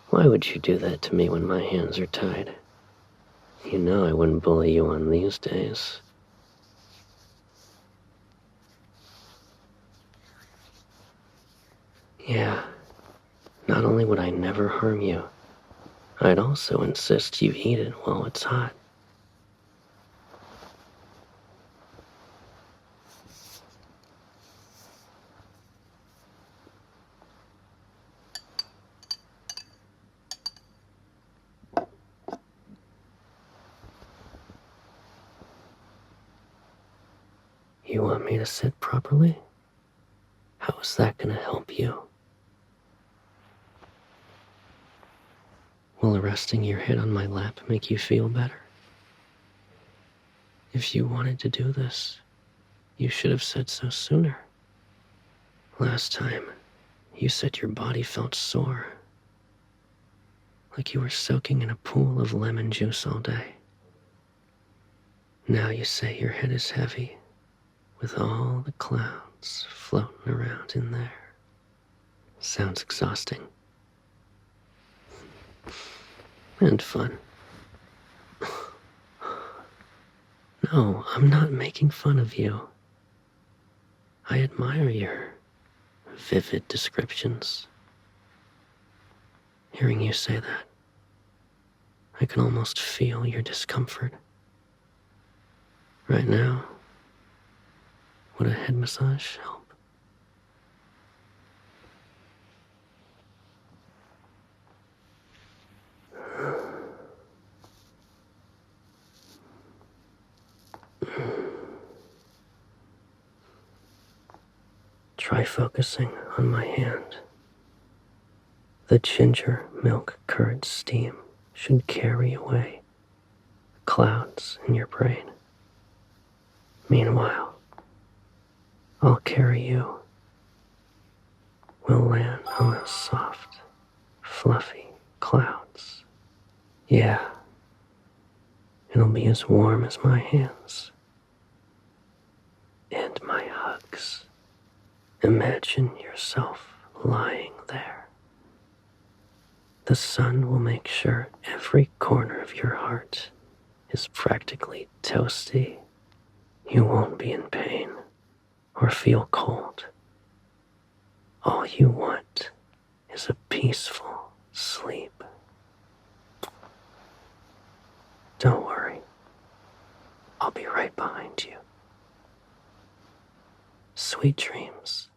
Why would you do that to me when my hands are tied? You know I wouldn't bully you on these days. Yeah, Not only would I never harm you, I'd also insist you eat it while it's hot. You want me to sit properly? How is that going to help you? Will resting your head on my lap make you feel better? If you wanted to do this, you should have said so sooner. Last time, you said your body felt sore, like you were soaking in a pool of lemon juice all day. Now you say your head is heavy, with all the clouds floating around in there. Sounds exhausting. And fun. No, I'm not making fun of you. I admire your vivid descriptions. Hearing you say that, I can almost feel your discomfort. Right now, would a head massage help? Try focusing on my hand. The ginger milk curd steam should carry away the clouds in your brain. Meanwhile, I'll carry you. We'll land on those soft, fluffy clouds. Yeah, it'll be as warm as my hands. And my hugs. Imagine yourself lying there. The sun will make sure every corner of your heart is practically toasty. You won't be in pain or feel cold. All you want is a peaceful sleep. Don't worry. I'll be right behind you. Sweet dreams.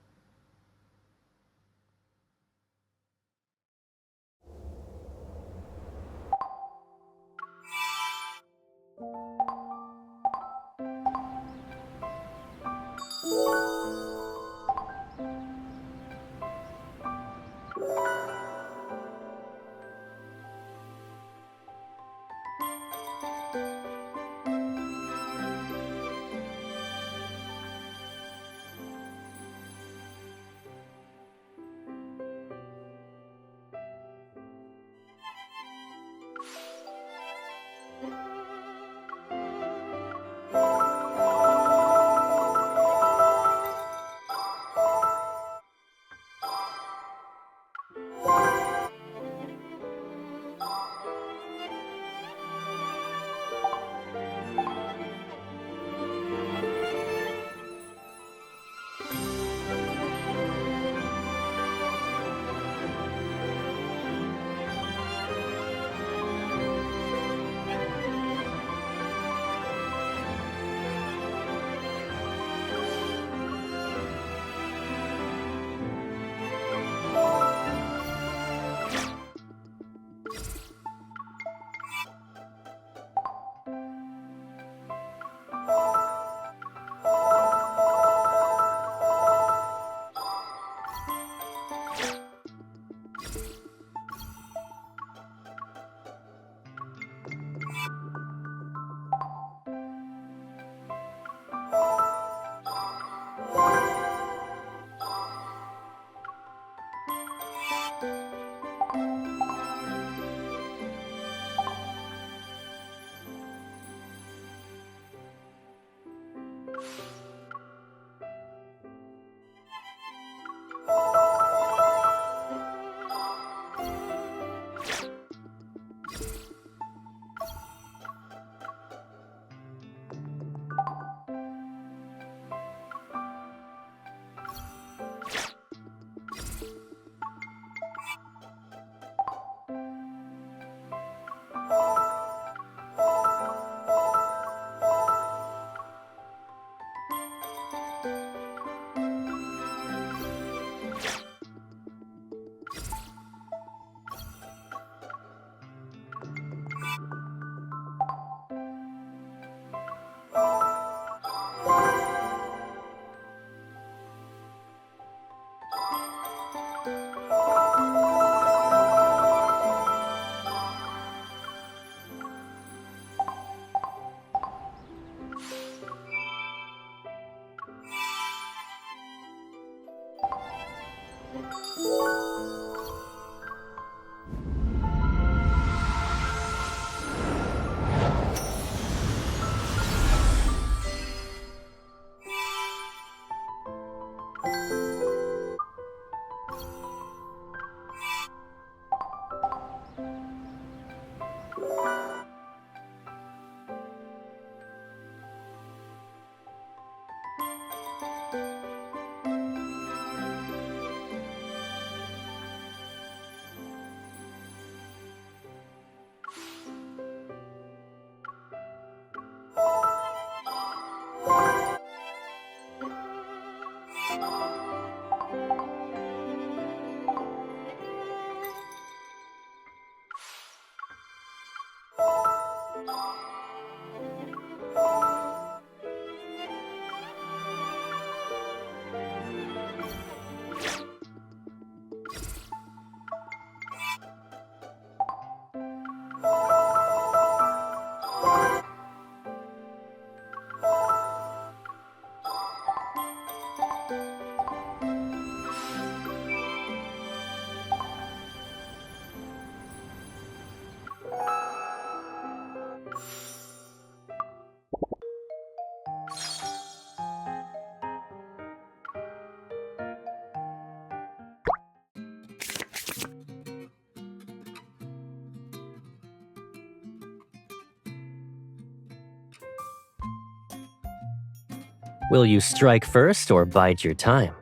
Will you strike first or bide your time?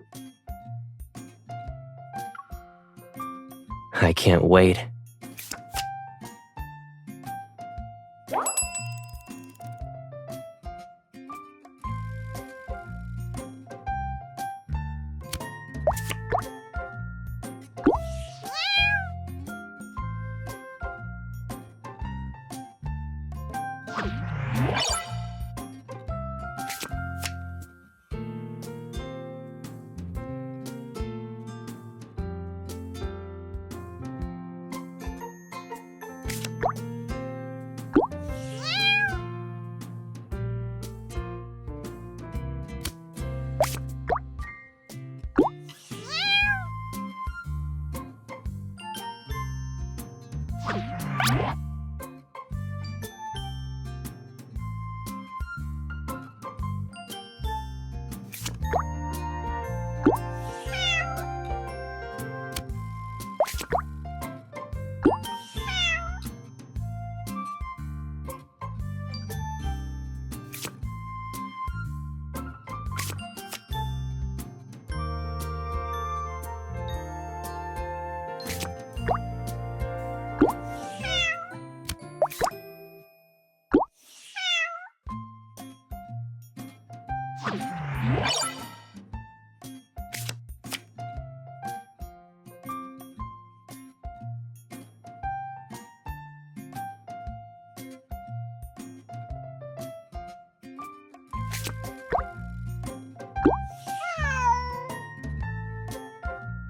I can't wait.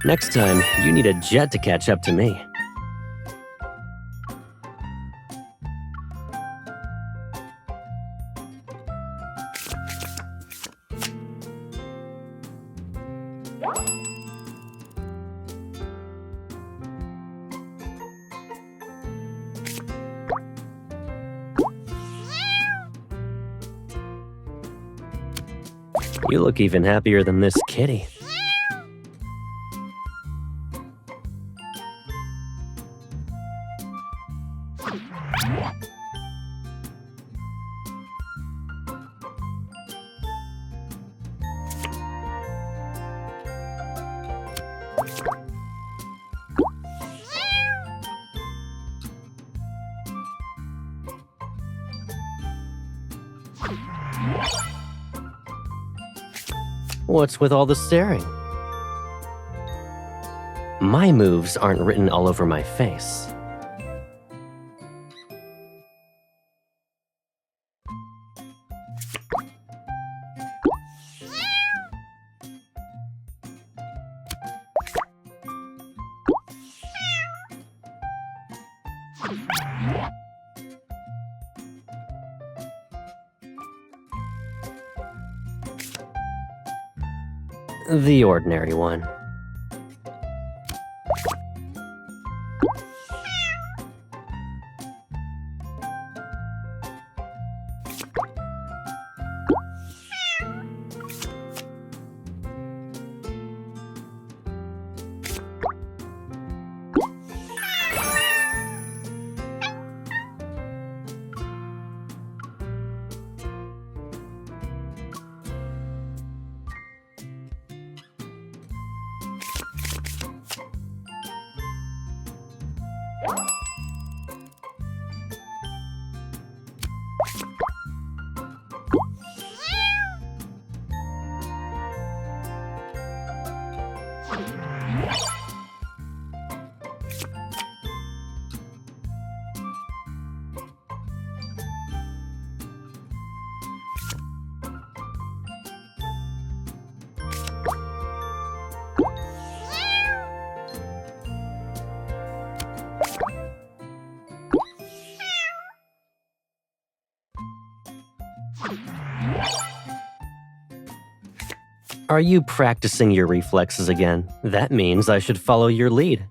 Next time, you need a jet to catch up to me. You look even happier than this kitty. What's with all the staring? My moves aren't written all over my face. The ordinary one. Are you practicing your reflexes again? That means I should follow your lead.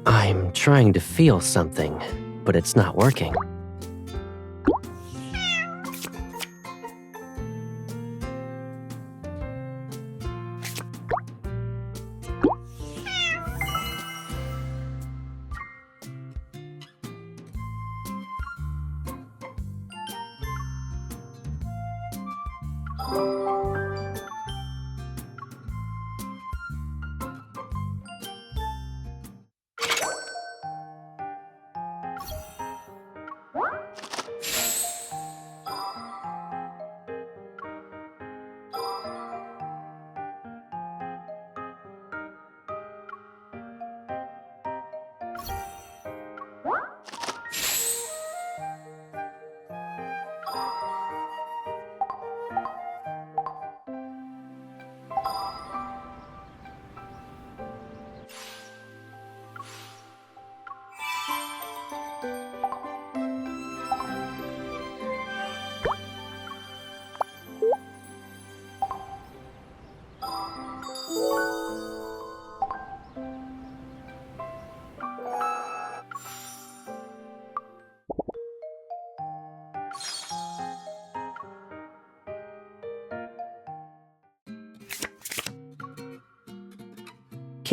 I'm trying to feel something, but it's not working.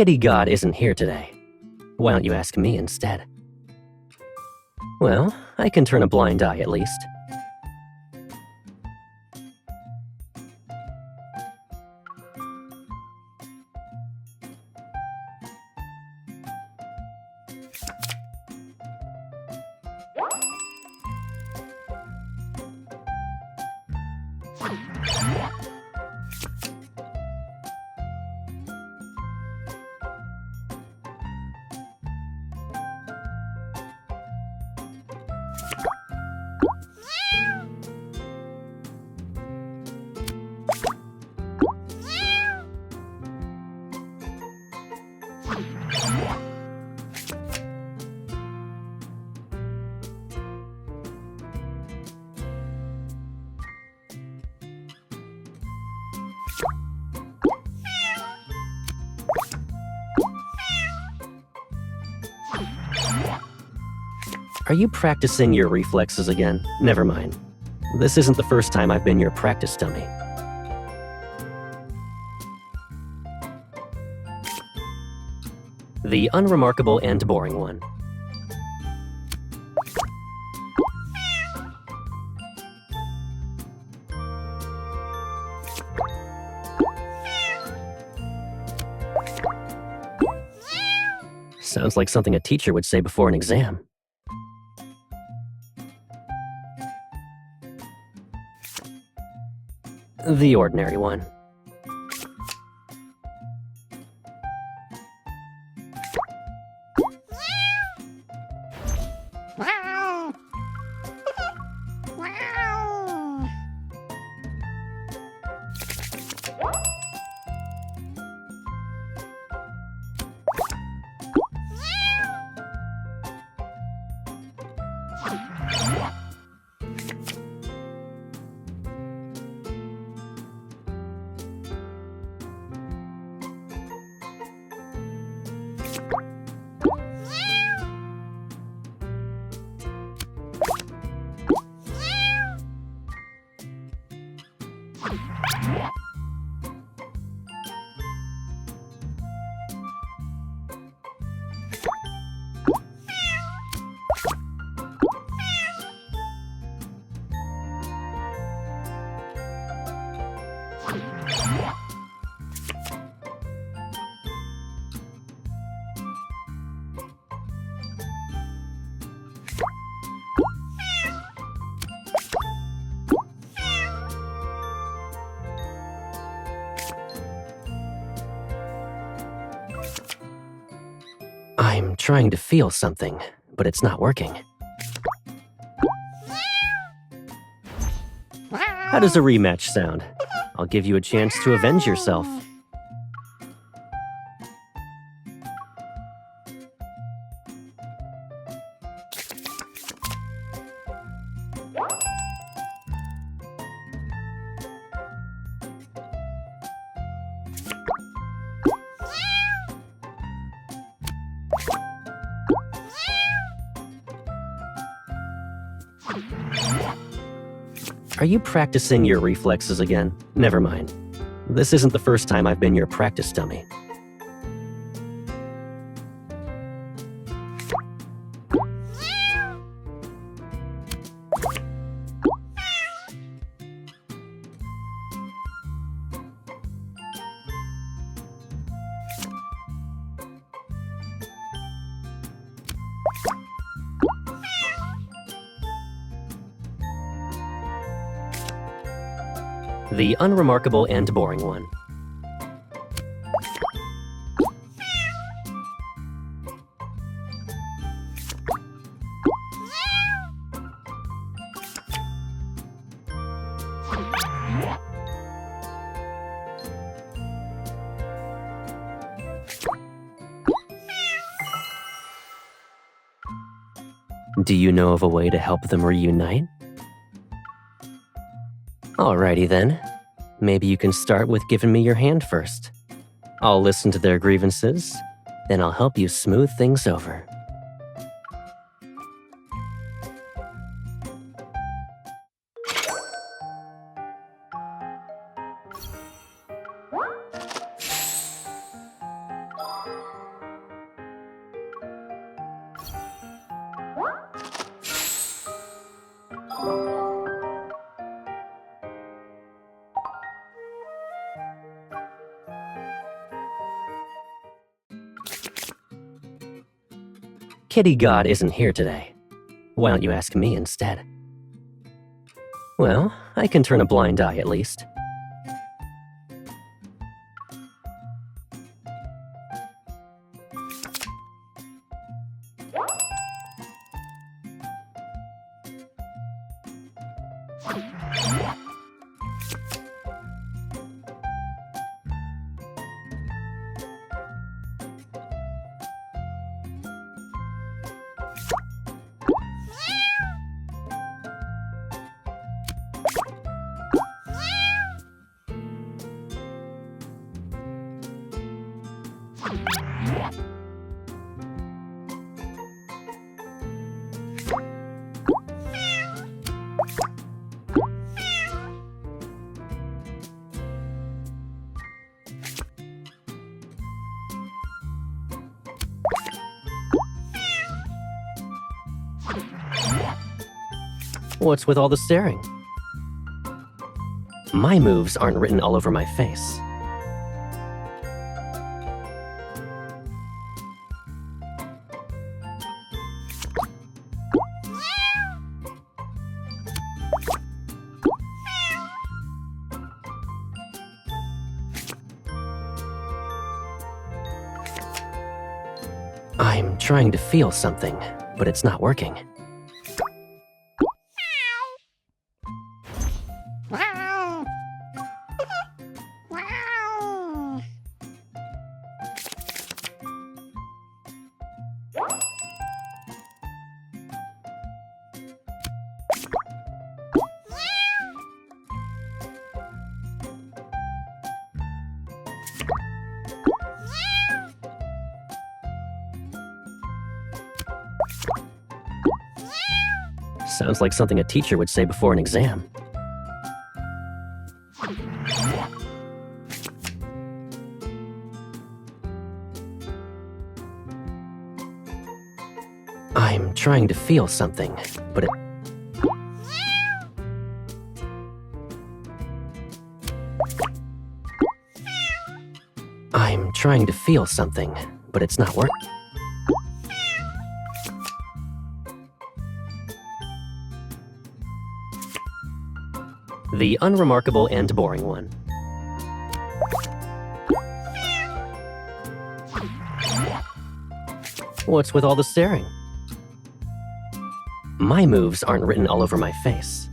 Kitty God isn't here today. Why don't you ask me instead? Well, I can turn a blind eye at least. Are you practicing your reflexes again? Never mind. This isn't the first time I've been your practice dummy. The unremarkable and boring one. Sounds like something a teacher would say before an exam. The ordinary one. trying to feel something, but it's not working. How does a rematch sound? I'll give you a chance to avenge yourself. Are you practicing your reflexes again? Never mind. This isn't the first time I've been your practice dummy. The unremarkable and boring one. Do you know of a way to help them reunite? Alrighty then. Maybe you can start with giving me your hand first. I'll listen to their grievances, then I'll help you smooth things over. Kitty God isn't here today. Why don't you ask me instead? Well, I can turn a blind eye at least. What's with all the staring? My moves aren't written all over my face. I'm trying to feel something, but it's not working. Sounds like something a teacher would say before an exam. I'm trying to feel something, but it... I'm trying to feel something, but it's not working. The unremarkable and boring one. What's with all the staring? My moves aren't written all over my face.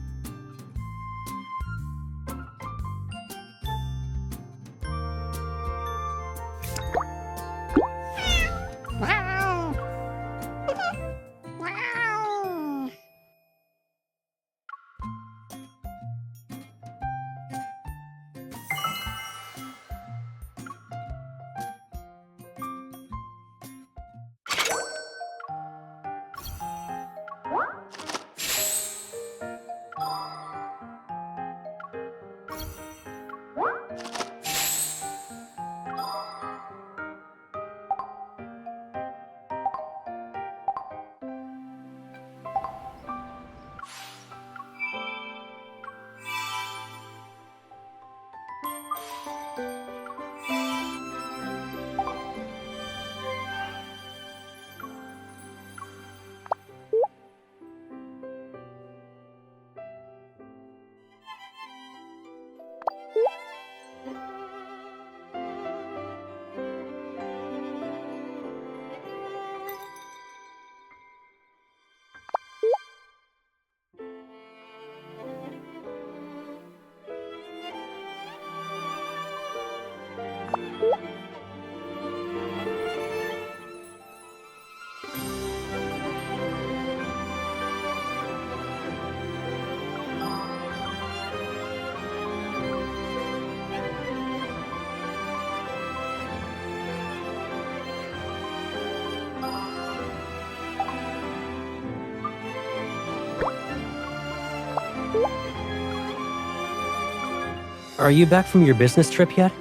Are you back from your business trip yet?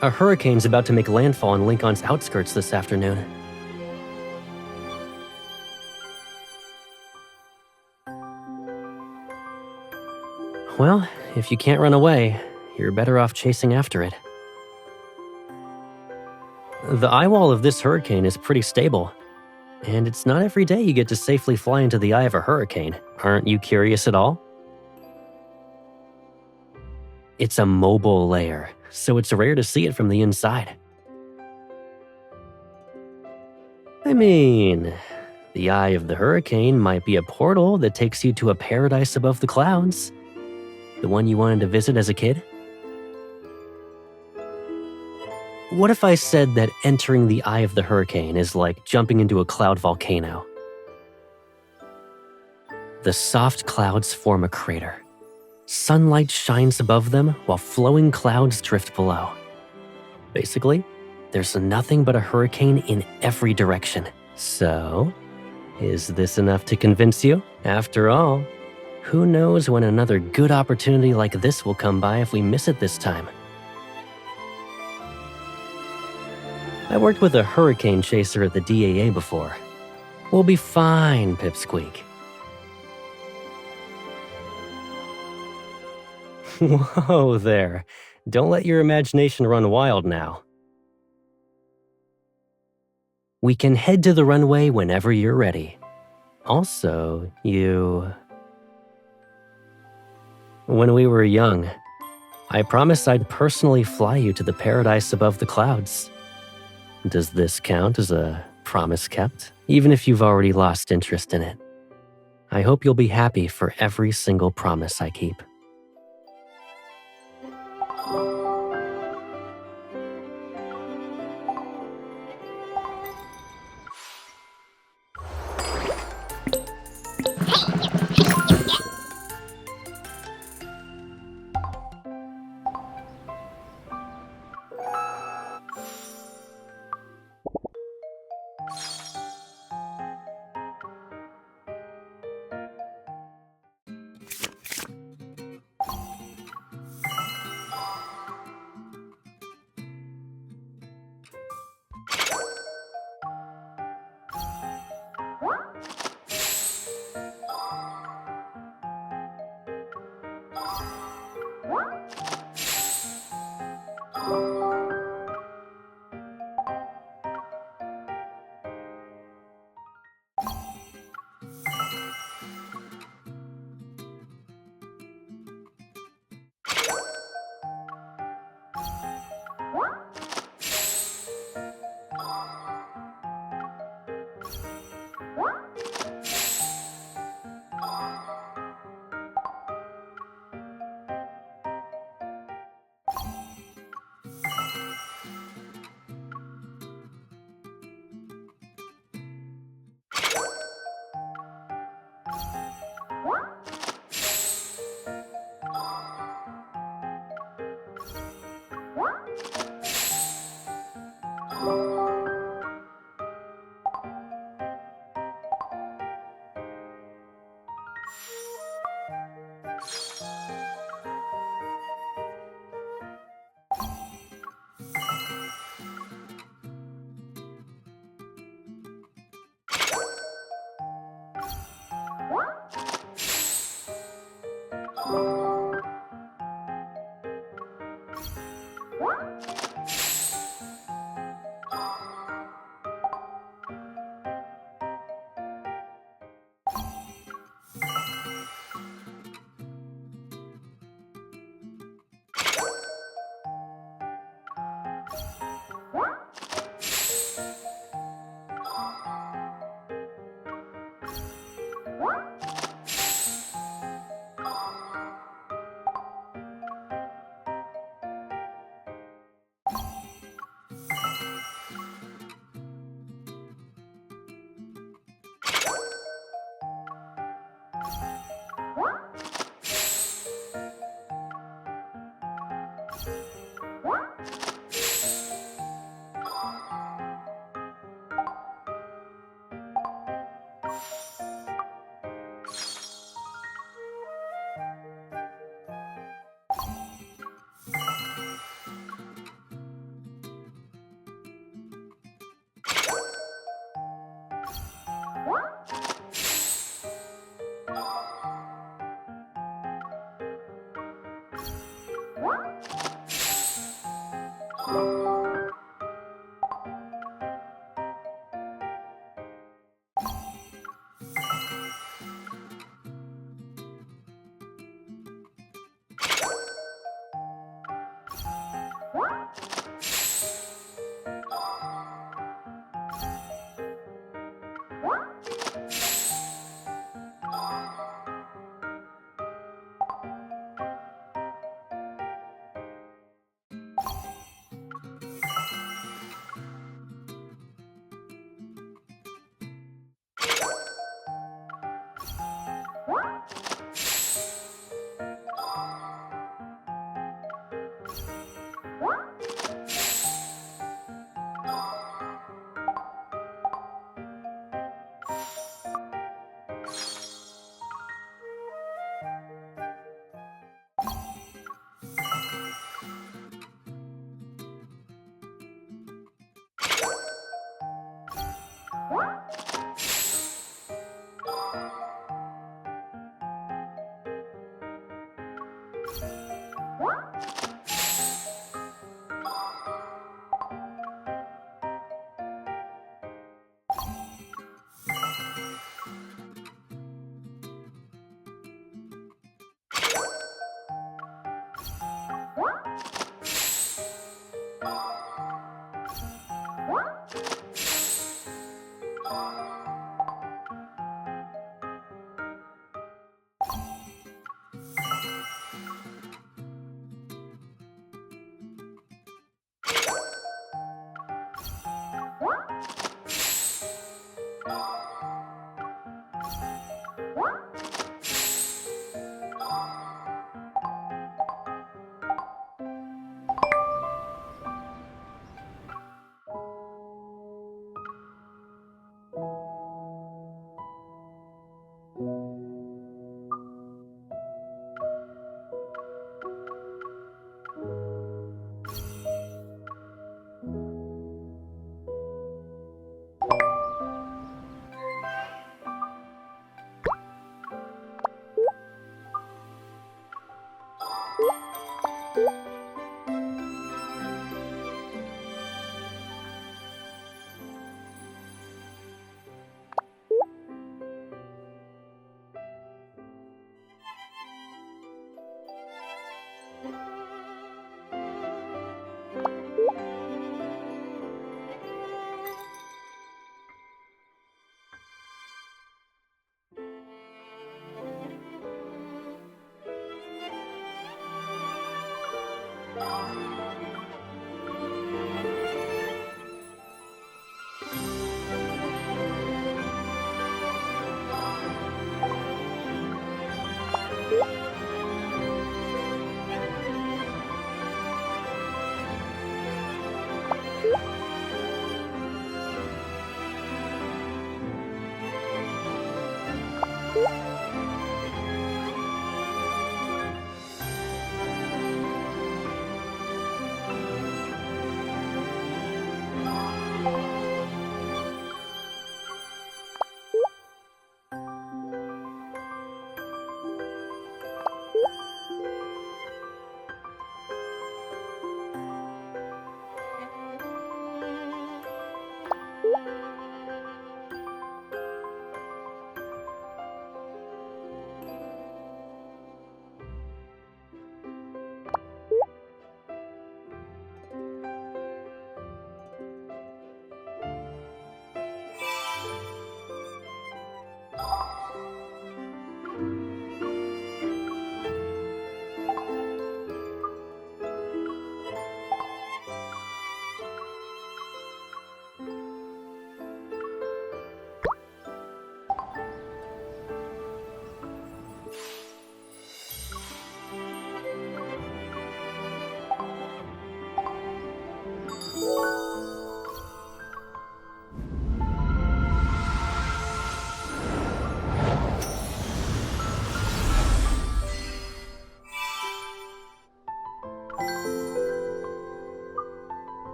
A hurricane's about to make landfall on Lincoln's outskirts this afternoon. Well, if you can't run away, you're better off chasing after it. The eye wall of this hurricane is pretty stable, and it's not every day you get to safely fly into the eye of a hurricane. Aren't you curious at all? It's a mobile layer, so it's rare to see it from the inside. I mean, the eye of the hurricane might be a portal that takes you to a paradise above the clouds. The one you wanted to visit as a kid? What if I said that entering the eye of the hurricane is like jumping into a cloud volcano? The soft clouds form a crater. Sunlight shines above them while flowing clouds drift below. Basically, there's nothing but a hurricane in every direction. So, is this enough to convince you? After all, who knows when another good opportunity like this will come by if we miss it this time? I worked with a hurricane chaser at the DAA before. We'll be fine, Pipsqueak. Whoa there. Don't let your imagination run wild now. We can head to the runway whenever you're ready. Also, when we were young, I promised I'd personally fly you to the paradise above the clouds. Does this count as a promise kept, even if you've already lost interest in it? I hope you'll be happy for every single promise I keep.